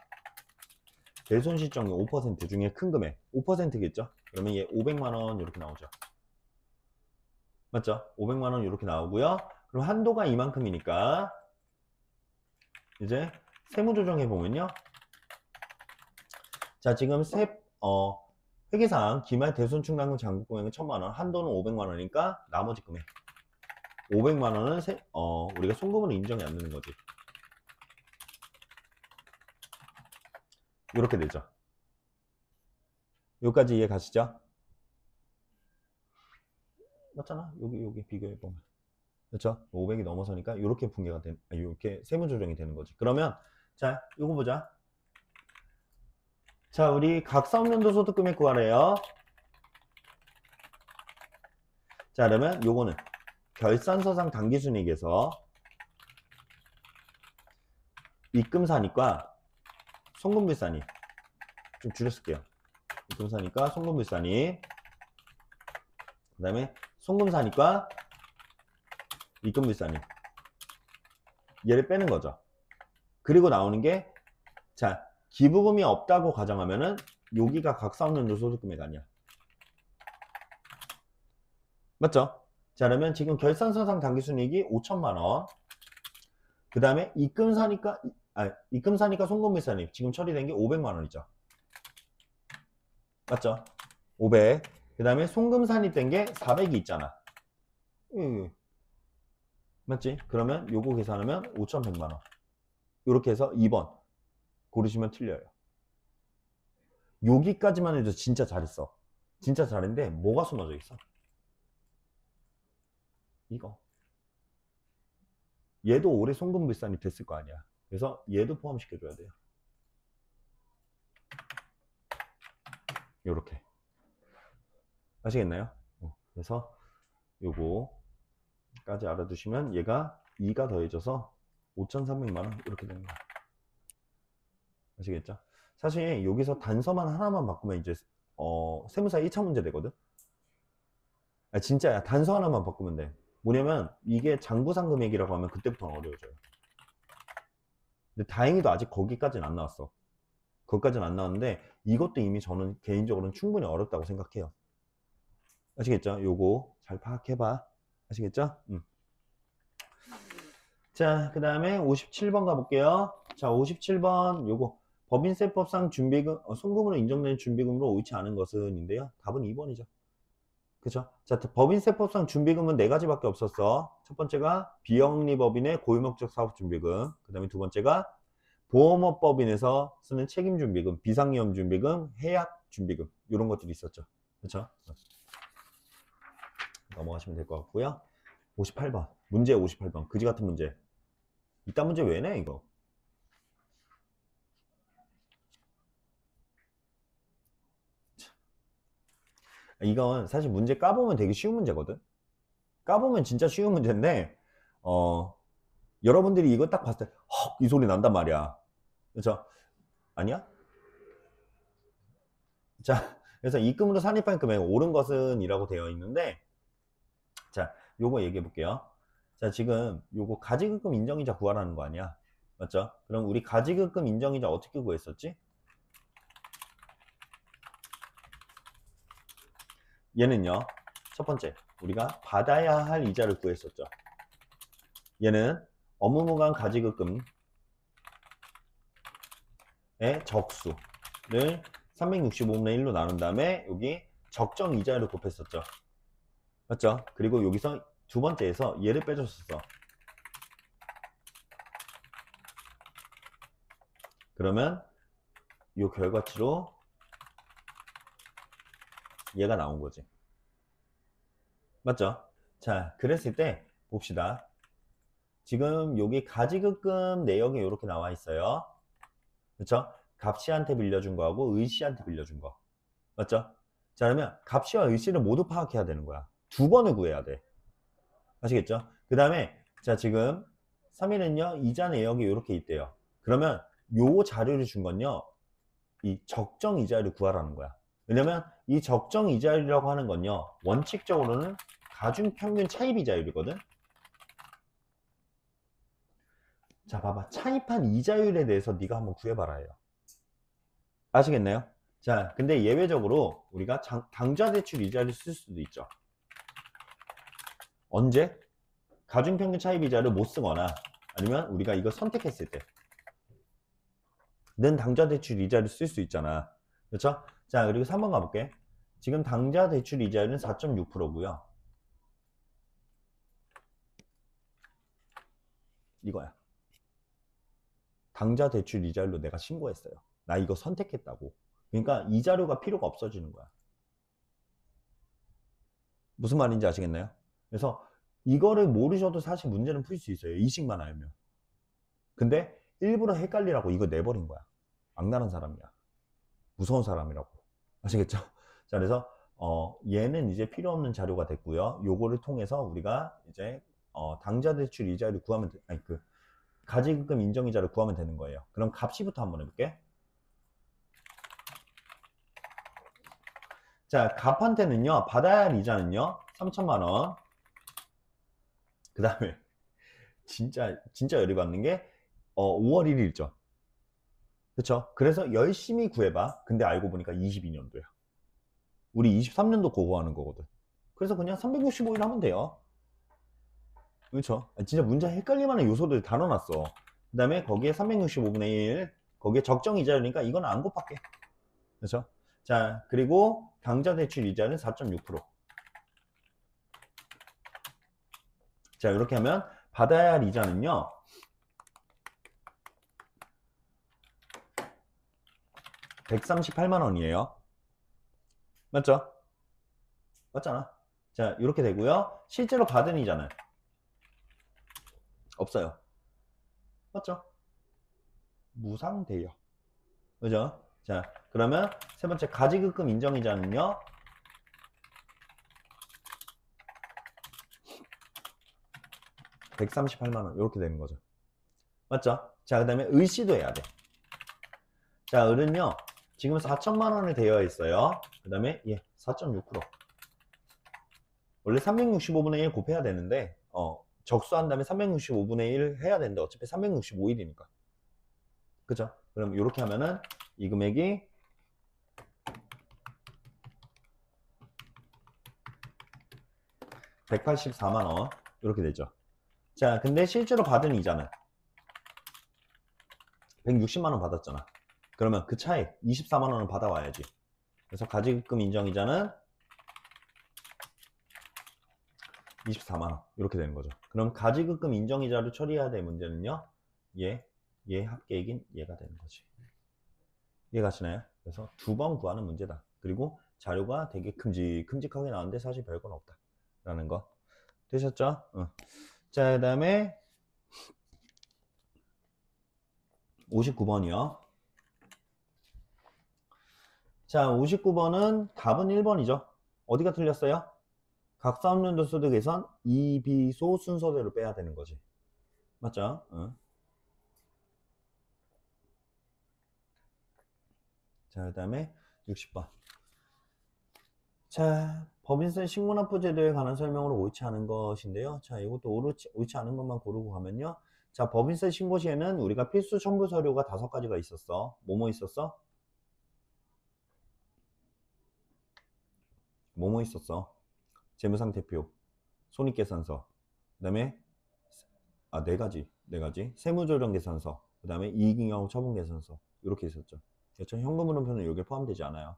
대손실정액 5% 중에 큰 금액 5%겠죠? 그러면 얘 500만 원 이렇게 나오죠. 맞죠? 500만 원 이렇게 나오고요. 그럼 한도가 이만큼이니까 이제 세무조정해 보면요. 자, 지금 회계상 기말 대손충당금 잔고금액은 1000만 원, 한도는 500만 원이니까 나머지 금액 500만 원은 우리가 송금으로 인정이 안 되는 거지. 이렇게 되죠. 여기까지 이해 가시죠? 맞잖아. 여기 비교해 보면. 그렇죠? 500이 넘어서니까 이렇게 분계가 이렇게 세무 조정이 되는 거지. 그러면 자, 이거 보자. 자, 우리 각 사업연도 소득 금액 구하래요. 자, 그러면 요거는 결산서상 당기순이익에서 입금산익과 송금불산익 좀 줄였을게요. 입금산익과 송금불산익, 그 다음에 송금산익과 입금불산익 얘를 빼는 거죠. 그리고 나오는 게 자, 기부금이 없다고 가정하면은 여기가 각 사업연도 소득 금액 아니야. 맞죠? 자, 그러면 지금 결산서상 당기순이익이 5천만 원. 그 다음에 입금사니까 송금불산익 지금 처리된 게 500만 원이죠. 맞죠? 500. 그 다음에 송금산입 된 게 400이 있잖아. 맞지? 그러면 요거 계산하면 5,100만 원. 이렇게 해서 2번 고르시면 틀려요. 여기까지만 해도 진짜 잘했어. 진짜 잘했는데 뭐가 숨어져 있어? 이거. 얘도 올해 송금불산이 됐을 거 아니야. 그래서 얘도 포함시켜줘야 돼요. 요렇게. 아시겠나요? 그래서 요거까지 알아두시면 얘가 2가 더해져서 5,300만 원 이렇게 되는 거야. 아시겠죠? 사실 여기서 단서만 하나만 바꾸면 이제 세무사 1차 문제 되거든. 진짜야. 단서 하나만 바꾸면 돼. 뭐냐면 이게 장부상 금액이라고 하면 그때부터는 어려워져요. 근데 다행히도 아직 거기까지는 안 나왔어. 거기까지는 안 나왔는데 이것도 이미 저는 개인적으로는 충분히 어렵다고 생각해요. 아시겠죠? 요거 잘 파악해봐. 아시겠죠? 자, 그 다음에 57번 가볼게요. 자, 57번 요거 법인세법상 준비금, 송금으로 인정된 준비금으로 옳지 않은 것은 인데요. 답은 2번이죠. 그죠? 자, 법인세법상 준비금은 4가지밖에 없었어. 첫 번째가 비영리법인의 고유목적 사업준비금, 그 다음에 두 번째가 보험업법인에서 쓰는 책임준비금, 비상위험준비금, 해약준비금 이런 것들이 있었죠. 그렇죠? 넘어가시면 될 것 같고요. 58번 문제 58번 그지 같은 문제. 이딴 문제 왜 내 이거? 이건 사실 문제 까보면 되게 쉬운 문제거든. 까보면 진짜 쉬운 문제인데 여러분들이 이거 딱 봤을 때 헉, 이 소리 난단 말이야. 그렇죠? 아니야? 자, 그래서 입금으로 산입한 금액 옳은 것은 이라고 되어 있는데, 자, 요거 얘기해 볼게요. 자, 지금 요거 가지급금 인정이자 구하라는 거 아니야? 맞죠? 그럼 우리 가지급금 인정이자 어떻게 구했었지? 얘는요, 첫 번째 우리가 받아야 할 이자를 구했었죠. 얘는 업무무관 가지급금의 적수를 365분의 1로 나눈 다음에 여기 적정 이자를 곱했었죠. 맞죠? 그리고 여기서 두 번째에서 얘를 빼줬었어. 그러면 이 결과치로 얘가 나온 거지. 맞죠? 자, 그랬을 때 봅시다. 지금 여기 가지급금 내역이 이렇게 나와 있어요. 그렇죠? 갑씨한테 빌려준 거하고 의씨한테 빌려준 거. 맞죠? 자, 그러면 갑씨와 의씨를 모두 파악해야 되는 거야. 두 번을 구해야 돼. 아시겠죠? 그 다음에 자, 지금 3일은요 이자 내역이 이렇게 있대요. 그러면 요 자료를 준 건요 이 적정 이자율을 구하라는 거야. 왜냐면 이 적정 이자율이라고 하는 건요 원칙적으로는 가중평균 차입 이자율이거든. 자, 봐봐. 차입한 이자율에 대해서 네가 한번 구해봐라 해요. 아시겠나요? 자, 근데 예외적으로 우리가 당좌대출 이자를 쓸 수도 있죠. 언제? 가중평균 차입 이자를 못 쓰거나 아니면 우리가 이거 선택했을 때 는 당좌대출 이자를 쓸 수 있잖아. 그렇죠? 자, 그리고 3번 가볼게. 지금 당좌대출 이자율은 4.6%고요. 이거야. 당좌대출 이자율로 내가 신고했어요. 나 이거 선택했다고. 그러니까 이 자료가 필요가 없어지는 거야. 무슨 말인지 아시겠나요? 그래서 이거를 모르셔도 사실 문제는 풀 수 있어요. 이식만 알면. 근데 일부러 헷갈리라고 이거 내버린 거야. 악랄한 사람이야. 무서운 사람이라고. 아시겠죠? 자, 그래서 얘는 이제 필요 없는 자료가 됐고요. 요거를 통해서 우리가 이제 당좌대출 이자를 구하면 아니 그 가지급금 인정이자를 구하면 되는 거예요. 그럼 값이부터 한번 해볼게. 자, 갑한테는요 받아야 할 이자는요 3천만 원. 그 다음에 진짜 열이 받는 게 5월 1일이죠. 그쵸? 그래서 열심히 구해봐. 근데 알고 보니까 22년도야. 우리 23년도 고고하는 거거든. 그래서 그냥 365일 하면 돼요. 그렇죠? 진짜 문제 헷갈릴 만한 요소들 다 넣어놨어. 그 다음에 거기에 365분의 1 거기에 적정 이자율이니까 이건 안 곱할게. 그렇죠? 자, 그리고 당좌대출 이자는 4.6%. 자, 이렇게 하면 받아야 할 이자는요 138만 원이에요. 맞죠? 맞잖아. 자, 이렇게 되고요. 실제로 받은 이자는 없어요. 맞죠? 무상돼요. 그죠? 자, 그러면 세 번째 가지급금 인정이자는요 138만 원 이렇게 되는 거죠. 맞죠? 자, 그 다음에 의시도 해야 돼. 자, 을은요 지금 4천만 원이 되어 있어요. 그 다음에 4.6%. 원래 365분의 1 곱해야 되는데 적수한 다음에 365분의 1 해야 되는데 어차피 365일이니까. 그죠? 그럼 이렇게 하면은 이 금액이 184만 원 이렇게 되죠. 자, 근데 실제로 받은 이자는 160만 원 받았잖아. 그러면 그 차에 24만 원을 받아와야지. 그래서 가지급금 인정이자는 24만 원 이렇게 되는 거죠. 그럼 가지급금 인정이자를 처리해야 될 문제는요 얘 합계액인 얘가 되는 거지. 이해가시나요? 그래서 두 번 구하는 문제다. 그리고 자료가 되게 큼직하게 나왔는데 사실 별건 없다 라는 거 되셨죠? 자, 그 다음에 59번이요. 자, 59번은 답은 1번이죠. 어디가 틀렸어요? 각 사업연도 소득에선 이비소 순서대로 빼야 되는 거지. 맞죠? 자, 그 다음에 60번. 자, 법인세 신고납부제도에 관한 설명으로 옳지 않은 것인데요. 자, 이것도 옳지 않은 것만 고르고 가면요. 자, 법인세 신고 시에는 우리가 필수 첨부 서류가 5가지가 있었어. 뭐뭐 있었어? 뭐뭐 있었어? 재무상태표, 손익계산서, 그 다음에 4가지. 세무조정계산서, 그 다음에 이익잉여하고 처분계산서 이렇게 있었죠. 그렇죠? 현금흐름표는 여기에 포함되지 않아요.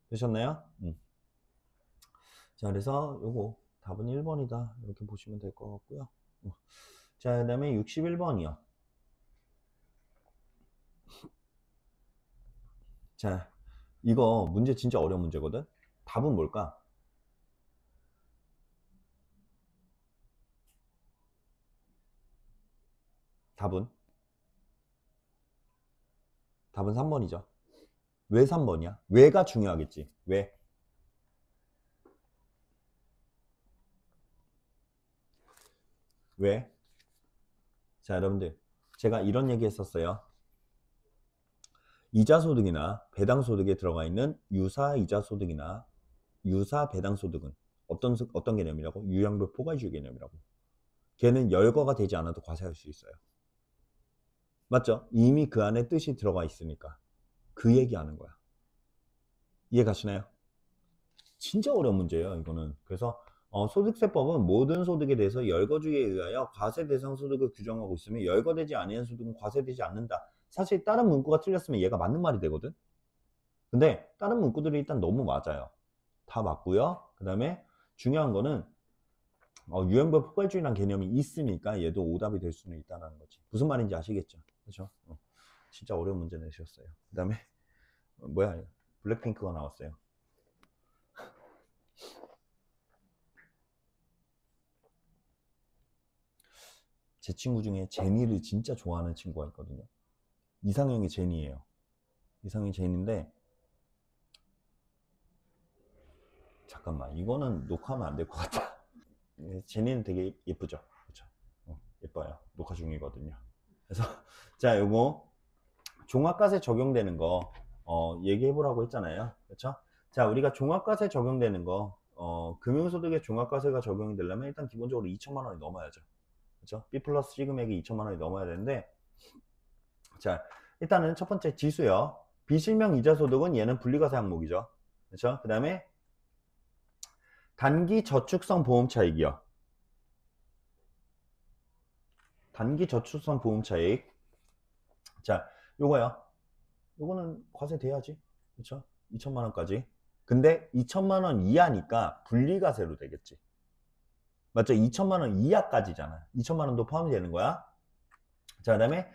되셨나요? 자, 그래서 요거 답은 1번이다. 이렇게 보시면 될 것 같고요. 자, 그 다음에 61번이요. 자, 이거 문제 진짜 어려운 문제거든. 답은 뭘까? 답은 3번이죠. 왜 3번이야? 왜가 중요하겠지. 왜? 왜? 자, 여러분들, 제가 이런 얘기 했었어요. 이자소득이나 배당소득에 들어가 있는 유사이자소득이나 유사배당소득은 어떤 개념이라고? 유형별 포괄주의 개념이라고. 걔는 열거가 되지 않아도 과세할 수 있어요. 맞죠? 이미 그 안에 뜻이 들어가 있으니까. 그 얘기하는 거야. 이해 가시나요? 진짜 어려운 문제예요, 이거는. 그래서 소득세법은 모든 소득에 대해서 열거주의에 의하여 과세 대상 소득을 규정하고 있으면 열거되지 아니한 소득은 과세되지 않는다. 사실 다른 문구가 틀렸으면 얘가 맞는 말이 되거든. 근데 다른 문구들이 일단 너무 맞아요. 다 맞고요. 그 다음에 중요한 거는 유형별 포괄주의라는 개념이 있으니까 얘도 오답이 될 수는 있다는 거지. 무슨 말인지 아시겠죠? 그렇죠? 진짜 어려운 문제 내셨어요. 그 다음에 뭐야, 블랙핑크가 나왔어요. 제 친구 중에 제니를 진짜 좋아하는 친구가 있거든요. 이상형이 제니예요. 이상형이 제니인데, 잠깐만, 이거는 녹화하면 안 될 것 같아. 제니는 되게 예쁘죠? 그렇죠? 예뻐요. 녹화 중이거든요. 그래서 자, 요거 종합과세 적용되는 거 얘기해보라고 했잖아요. 그렇죠? 자, 우리가 종합과세 적용되는 거 금융소득에 종합과세가 적용이 되려면 일단 기본적으로 2천만 원이 넘어야죠. 그렇죠? B 플러스 C 금액이 2천만 원이 넘어야 되는데, 자, 일단은 첫 번째 지수요. 비실명 이자소득은 얘는 분리과세 항목이죠. 그렇죠? 그 다음에 단기 저축성 보험 차익이요. 단기 저축성 보험 차익. 자, 요거요. 요거는 과세 돼야지. 그렇죠? 2천만 원까지. 근데 2천만 원 이하니까 분리과세로 되겠지. 맞죠? 2천만 원 이하까지잖아. 2천만 원도 포함이 되는 거야. 자, 그 다음에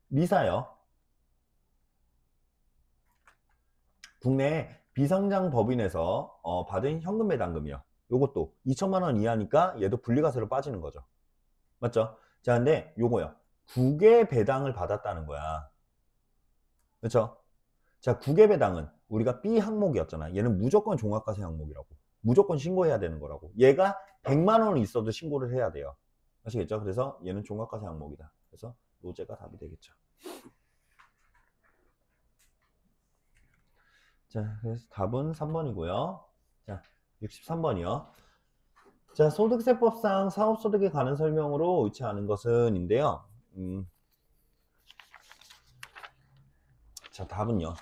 리사요. 국내 비상장 법인에서 받은 현금 배당금이요. 요것도 2천만 원 이하니까 얘도 분리과세로 빠지는 거죠. 맞죠? 자, 근데 요거요. 국외 배당을 받았다는 거야. 그렇죠? 자, 국외 배당은 우리가 B 항목이었잖아. 얘는 무조건 종합과세 항목이라고. 무조건 신고해야 되는 거라고. 얘가 100만 원 있어도 신고를 해야 돼요. 아시겠죠? 그래서 얘는 종합과세 항목이다. 그래서 요제가 답이 되겠죠. 자, 그래서 답은 3번이고요. 자, 63번이요. 자, 소득세법상 사업소득에 관한 설명으로 옳지 않은 것은 인데요. 자, 답은요.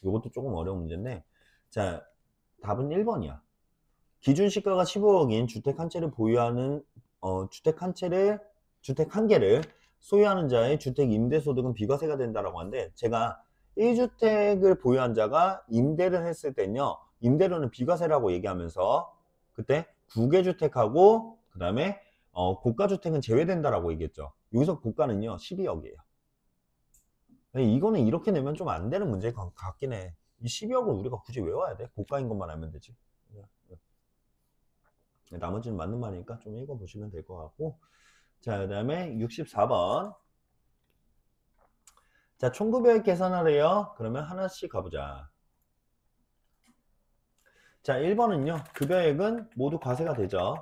이것도 조금 어려운 문제인데, 자, 답은 1번이야. 기준 시가가 15억인 주택 한 채를 보유하는 주택 한 개를 소유하는 자의 주택 임대소득은 비과세가 된다라고 하는데, 제가 1주택을 보유한 자가 임대를 했을 땐요, 임대료는 비과세라고 얘기하면서 그때 국외주택하고 그 다음에 고가주택은 제외된다라고 얘기했죠. 여기서 고가는요 12억이에요. 이거는 이렇게 내면 좀 안 되는 문제 같긴 해. 이 12억을 우리가 굳이 외워야 돼? 고가인 것만 알면 되지. 나머지는 맞는 말이니까 좀 읽어보시면 될 것 같고. 자, 그 다음에 64번. 자, 총급여액 계산하래요. 그러면 하나씩 가보자. 자, 1번은요. 급여액은 모두 과세가 되죠.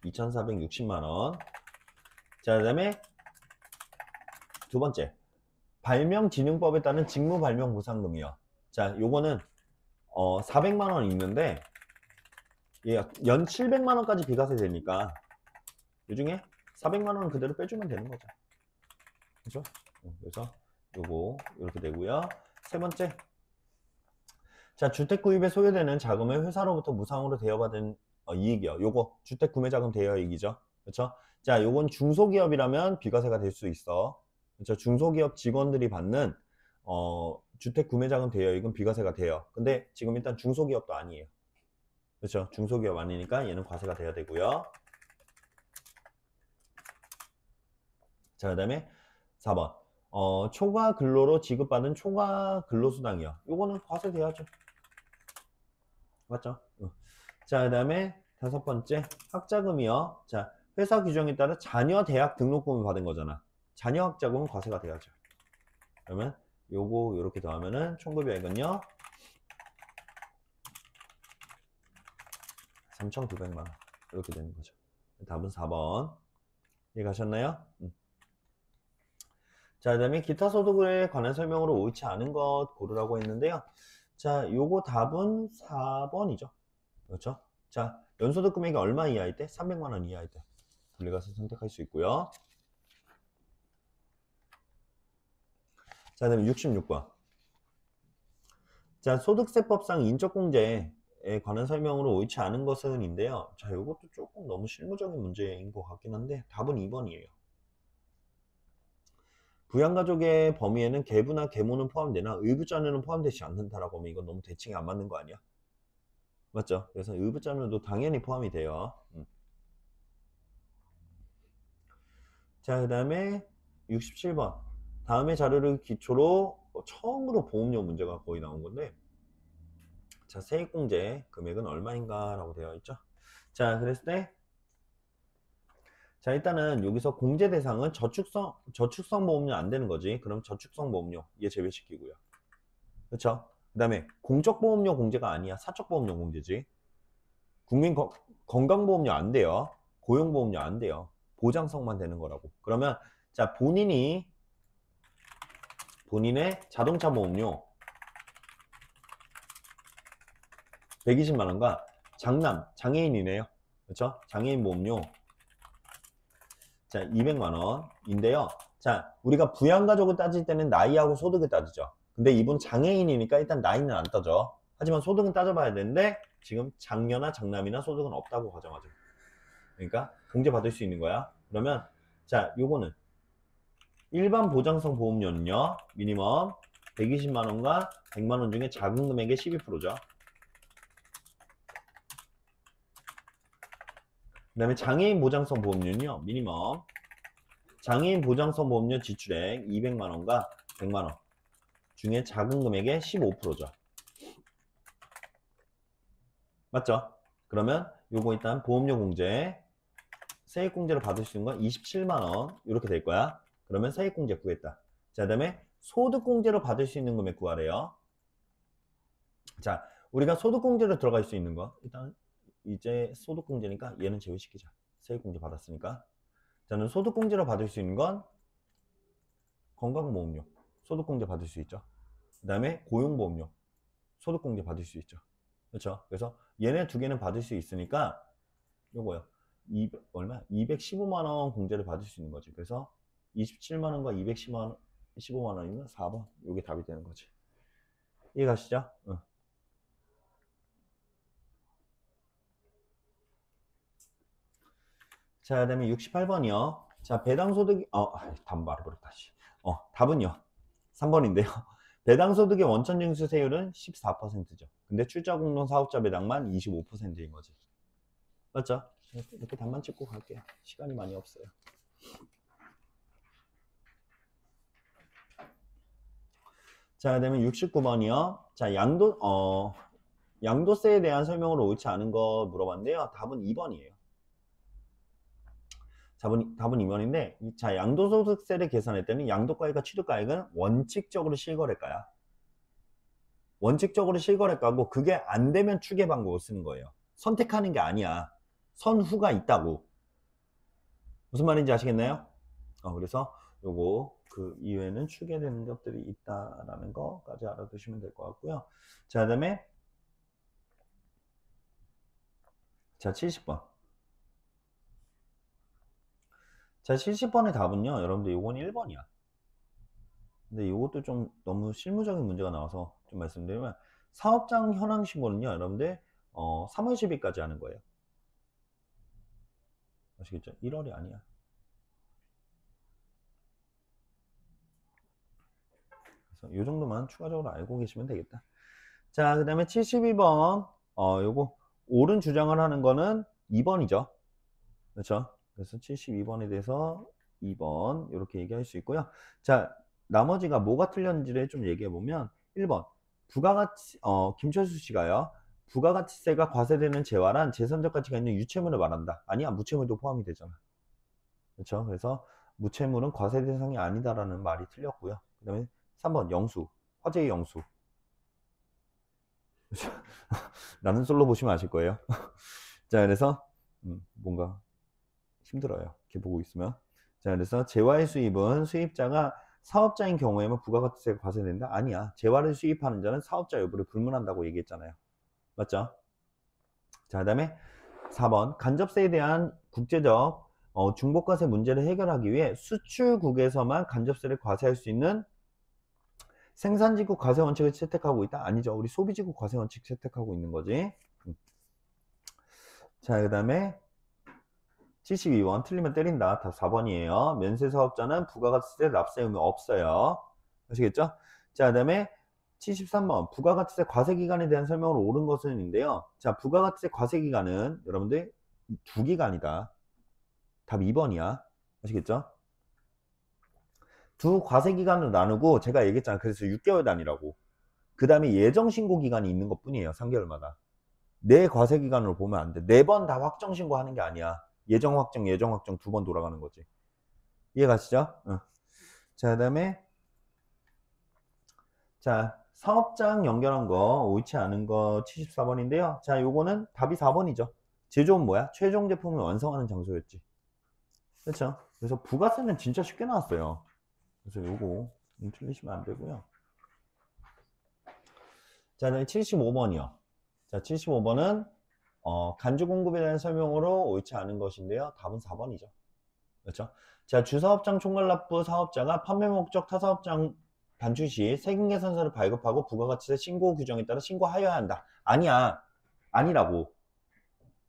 2,460만원. 자, 그 다음에 두 번째. 발명진흥법에 따른 직무발명보상금이요. 자, 요거는 400만원 있는데 연 700만원까지 비과세 되니까 이 중에 400만원은 그대로 빼주면 되는 거죠. 그죠? 그래서 요거 이렇게 되고요. 세 번째. 자, 주택 구입에 소요되는 자금을 회사로부터 무상으로 대여받은 이익이요. 요거 주택 구매자금 대여이익이죠. 그렇죠? 자, 요건 중소기업이라면 비과세가 될 수 있어. 그렇죠? 중소기업 직원들이 받는 주택 구매자금 대여이익은 비과세가 돼요. 근데 지금 일단 중소기업도 아니에요. 그렇죠? 중소기업 아니니까 얘는 과세가 돼야 되고요. 자, 그 다음에 4번. 초과 근로로 지급받은 초과 근로수당이요. 요거는 과세돼야죠. 맞죠? 자, 그 다음에 5번째. 학자금이요. 자, 회사 규정에 따라 자녀 대학 등록금을 받은 거잖아. 자녀 학자금은 과세가 돼야죠. 그러면 요거 요렇게 더하면은 총급여액은요 3,900만 원 이렇게 되는 거죠. 답은 4번. 이해가셨나요? 자, 그 다음에 기타 소득에 관한 설명으로 옳지 않은 것 고르라고 했는데요. 자, 요거 답은 4번이죠. 그렇죠? 자, 연소득 금액이 얼마 이하일 때? 300만 원 이하일 때 분리가서 선택할 수 있고요. 자, 그 다음에 66번. 자, 소득세법상 인적공제에 관한 설명으로 옳지 않은 것은 인데요. 자, 요것도 조금 너무 실무적인 문제인 것 같긴 한데 답은 2번이에요. 부양가족의 범위에는 계부나 계모는 포함되나 의붓자녀는 포함되지 않는다라고 하면 이건 너무 대칭이 안 맞는 거 아니야? 맞죠? 그래서 의붓자녀도 당연히 포함이 돼요. 자, 그 다음에 67번. 다음의 자료를 기초로 처음으로 보험료 문제가 거의 나온 건데, 자, 세액공제 금액은 얼마인가 라고 되어 있죠. 자, 그랬을 때, 자, 일단은 여기서 공제 대상은 저축성 보험료 안 되는 거지. 그럼 저축성 보험료 얘 제외시키고요. 그렇죠? 그 다음에 공적보험료 공제가 아니야. 사적보험료 공제지. 건강보험료 안 돼요. 고용보험료 안 돼요. 보장성만 되는 거라고. 그러면 자, 본인의 자동차 보험료 120만 원과 장애인이네요. 그렇죠? 장애인 보험료 자, 200만 원인데요. 자, 우리가 부양가족을 따질 때는 나이하고 소득을 따지죠. 근데 이분 장애인이니까 일단 나이는 안 따져. 하지만 소득은 따져봐야 되는데 지금 장녀나 장남이나 소득은 없다고 가정하죠. 그러니까 공제받을 수 있는 거야. 그러면 자, 요거는 일반 보장성 보험료는요. 미니멈 120만 원과 100만 원 중에 작은 금액의 12%죠. 그 다음에 장애인 보장성 보험료는요. 미니멈 장애인 보장성 보험료 지출액 200만 원과 100만 원 중에 작은 금액의 15%죠. 맞죠? 그러면 요거 일단 보험료 공제 세액공제로 받을 수 있는 건 27만 원 이렇게 될 거야. 그러면 세액공제 구했다. 자, 그 다음에 소득공제로 받을 수 있는 금액 구하래요. 자, 우리가 소득공제로 들어갈 수 있는 거 일단 이제 소득공제니까 얘는 제외시키자. 세액공제 받았으니까. 저는 소득공제로 받을 수 있는 건 건강보험료 소득공제 받을 수 있죠. 그 다음에 고용보험료 소득공제 받을 수 있죠. 그렇죠? 그래서 얘네 두 개는 받을 수 있으니까 요거요. 215만 원 공제를 받을 수 있는 거지. 그래서 27만 원과 215만 원이면 4번. 요게 답이 되는 거지. 이해가시죠? 응. 자, 그 다음에 68번이요. 자, 배당소득, 답 말해버렸다. 답은요. 3번인데요. 배당소득의 원천징수세율은 14%죠. 근데 출자공동 사업자 배당만 25%인 거지. 맞죠? 이렇게 답만 찍고 갈게요. 시간이 많이 없어요. 자, 그다음에 69번이요. 자, 양도세에 대한 설명으로 옳지 않은 거 물어봤는데요. 답은 2번이에요. 답은 2번인데, 자, 양도소득세를 계산할 때는 양도가액과 취득가액은 원칙적으로 실거래가야. 원칙적으로 실거래가고, 그게 안 되면 추계 방법을 쓰는 거예요. 선택하는 게 아니야. 선후가 있다고. 무슨 말인지 아시겠나요? 그래서 요거 그 이외에는 추계되는 것들이 있다라는 거까지 알아두시면 될 것 같고요. 자, 그다음에 자, 70번. 자, 70번의 답은요. 여러분들 요건 1번이야. 근데 요것도 좀 너무 실무적인 문제가 나와서 좀 말씀드리면 사업장 현황 신고는요. 여러분들 3월 10일까지 하는 거예요. 아시겠죠? 1월이 아니야. 그래서 이 정도만 추가적으로 알고 계시면 되겠다. 자, 그 다음에 72번. 요거, 옳은 주장을 하는 거는 2번이죠. 그렇죠? 그래서 72번에 대해서 2번, 이렇게 얘기할 수 있고요. 자, 나머지가 뭐가 틀렸는지를 좀 얘기해 보면, 1번. 부가가치, 김철수 씨가요. 부가가치세가 과세되는 재화란 재산적 가치가 있는 유채물을 말한다. 아니야, 무채물도 포함이 되잖아. 그렇죠? 그래서 무채물은 과세 대상이 아니다라는 말이 틀렸고요. 그 다음에 3번 영수, 화재의 영수. 나는 솔로 보시면 아실 거예요. 자, 그래서 뭔가 힘들어요. 이렇게 보고 있으면. 자, 그래서 재화의 수입은 수입자가 사업자인 경우에만 부가가치세가 과세된다? 아니야. 재화를 수입하는 자는 사업자 여부를 불문한다고 얘기했잖아요. 맞죠? 자, 그 다음에 4번 간접세에 대한 국제적 중복과세 문제를 해결하기 위해 수출국에서만 간접세를 과세할 수 있는 생산지국 과세 원칙을 채택하고 있다? 아니죠. 우리 소비지국 과세 원칙 채택하고 있는 거지. 자, 그 다음에 72번 틀리면 때린다. 다 4번이에요. 면세사업자는 부가가치세 납세 의무 없어요. 아시겠죠? 자, 그 다음에 73번 부가가치세 과세기간에 대한 설명으로 옳은 것은인데요. 자, 부가가치세 과세기간은 여러분들 2기간이다. 답 2번이야. 아시겠죠? 두 과세기간으로 나누고 제가 얘기했잖아. 그래서 6개월 단위라고. 그 다음에 예정신고기간이 있는 것 뿐이에요. 3개월마다. 내 과세기간으로 보면 안 돼. 4번 다 확정신고하는 게 아니야. 예정확정 2번 돌아가는 거지. 이해가시죠? 자, 그 다음에 자, 사업장 연결한 거 옳지 않은 거 74번인데요. 자, 요거는 답이 4번이죠. 제조업은 뭐야? 최종 제품을 완성하는 장소였지. 그렇죠? 그래서 부가세는 진짜 쉽게 나왔어요. 그래서 요거 틀리시면 안 되고요. 자, 75번이요. 자, 75번은 간주 공급에 대한 설명으로 옳지 않은 것인데요. 답은 4번이죠. 그렇죠? 자, 주사업장 총괄납부 사업자가 판매 목적 타사업장 반출 시 세금계산서를 발급하고 부가가치세 신고 규정에 따라 신고하여야 한다. 아니야. 아니라고.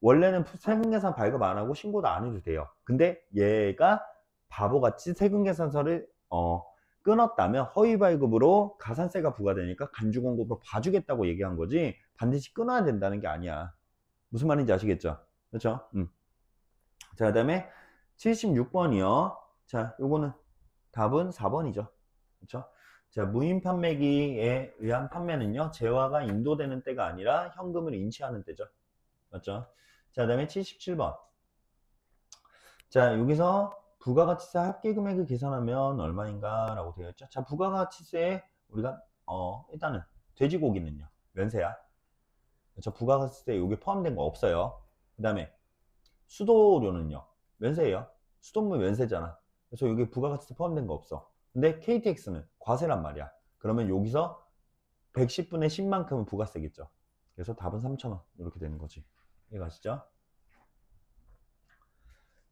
원래는 세금계산 발급 안 하고 신고도 안 해도 돼요. 근데 얘가 바보같이 세금계산서를 끊었다면 허위 발급으로 가산세가 부과되니까 간주공급으로 봐주겠다고 얘기한 거지 반드시 끊어야 된다는 게 아니야. 무슨 말인지 아시겠죠? 그렇죠? 자, 그 다음에 76번이요. 자, 요거는 답은 4번이죠. 그렇죠? 자, 무인 판매기에 의한 판매는요, 재화가 인도되는 때가 아니라 현금을 인치하는 때죠. 맞죠? 자, 그 다음에 77번. 자, 여기서 부가가치세 합계 금액을 계산하면 얼마인가 라고 되어 있죠. 자, 부가가치세에 우리가 일단은 돼지고기는요 면세야. 그렇죠? 부가가치세에 여기 포함된 거 없어요. 그 다음에 수도료는요 면세예요. 수돗물 면세잖아. 그래서 여기 부가가치세 포함된 거 없어. 근데 KTX는 과세란 말이야. 그러면 여기서 110분의 10만큼은 부가세겠죠. 그래서 답은 3,000원 이렇게 되는 거지. 이해가시죠?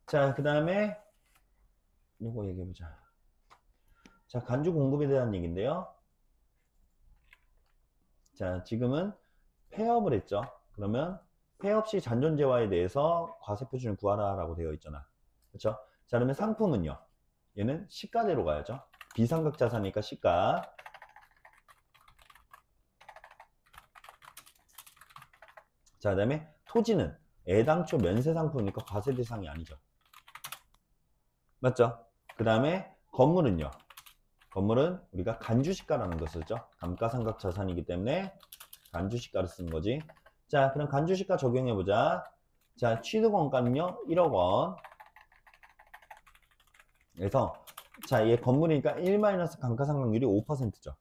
자, 그 다음에 이거 얘기해보자. 자, 간주 공급에 대한 얘기인데요. 자, 지금은 폐업을 했죠. 그러면 폐업 시 잔존재화에 대해서 과세표준을 구하라 라고 되어 있잖아. 그렇죠? 자, 그러면 상품은요. 얘는 시가대로 가야죠. 비상각 자산이니까 시가. 자, 그 다음에 토지는 애당초 면세 상품이니까 과세 대상이 아니죠. 맞죠? 그 다음에 건물은요. 건물은 우리가 간주시가라는 거 쓰죠. 감가상각 자산이기 때문에 간주시가를 쓰는 거지. 자, 그럼 간주시가 적용해보자. 자, 취득원가는요 1억 원. 그래서 자, 얘 건물이니까 1 감가상각률이 5%죠.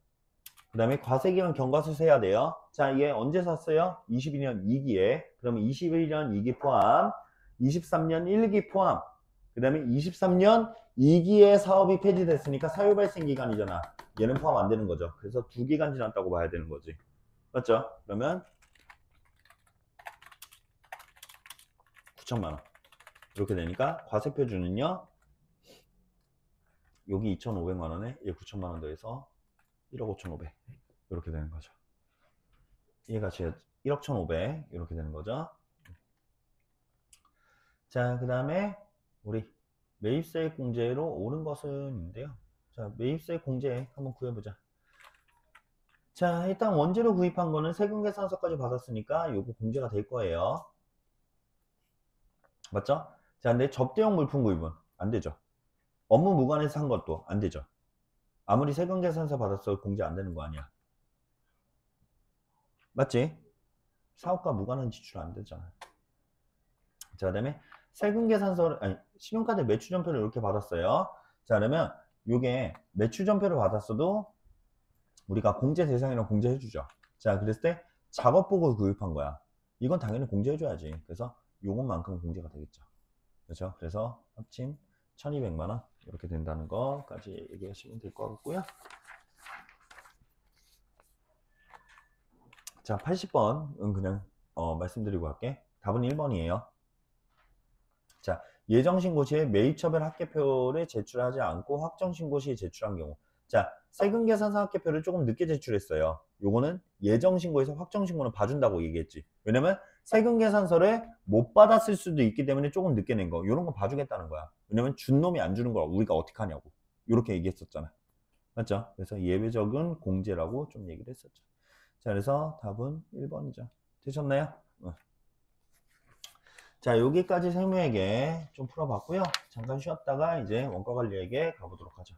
그 다음에 과세기간 경과수세 해야 돼요. 자, 얘 언제 샀어요? 22년 2기에. 그러면 21년 2기 포함, 23년 1기 포함, 그 다음에 23년 2기에 사업이 폐지됐으니까 사유 발생 기간이잖아. 얘는 포함 안 되는 거죠. 그래서 2기간 지났다고 봐야 되는 거지. 맞죠? 그러면 9천만 원. 이렇게 되니까 과세표준은요. 여기 2,500만 원에 얘 9천만 원 더해서 1억 5,500 이렇게 되는 거죠. 얘가 제 1억 1,500 이렇게 되는 거죠. 자, 그 다음에 우리 매입세액 공제로 옳은 것은 인데요. 자, 매입세액 공제 한번 구해보자. 자, 일단 원재료 구입한 거는 세금 계산서까지 받았으니까 요거 공제가 될 거예요. 맞죠? 자, 근데 접대용 물품 구입은 안 되죠. 업무 무관해서 산 것도 안 되죠. 아무리 세금 계산서 받았어도 공제 안 되는 거 아니야. 맞지? 사업과 무관한 지출 안 되잖아. 자, 그다음에 세금 계산서를, 아니, 신용카드 매출전표를 이렇게 받았어요. 자, 그러면 요게 매출전표를 받았어도 우리가 공제 대상이랑 공제해주죠. 자, 그랬을 때 작업복을 구입한 거야. 이건 당연히 공제해줘야지. 그래서 요것만큼 공제가 되겠죠. 그렇죠? 그래서 합친 1200만 원 이렇게 된다는 거까지 얘기하시면 될 것 같고요. 자, 80번은 그냥 말씀드리고 갈게. 답은 1번이에요. 자, 예정신고 시에 매입처별 합계표를 제출하지 않고 확정신고 시에 제출한 경우. 자, 세금계산서 합계표를 조금 늦게 제출했어요. 요거는 예정신고에서 확정신고는 봐준다고 얘기했지. 왜냐면 세금계산서를 못 받았을 수도 있기 때문에 조금 늦게 낸 거. 요런 거 봐주겠다는 거야. 왜냐면 준 놈이 안 주는 걸 우리가 어떻게 하냐고. 요렇게 얘기했었잖아. 맞죠? 그래서 예외적인 공제라고 좀 얘기를 했었죠. 자, 그래서 답은 1번이죠. 되셨나요? 자, 여기까지 생명에게 좀 풀어봤고요. 잠깐 쉬었다가 이제 원가 관리에게 가보도록 하죠.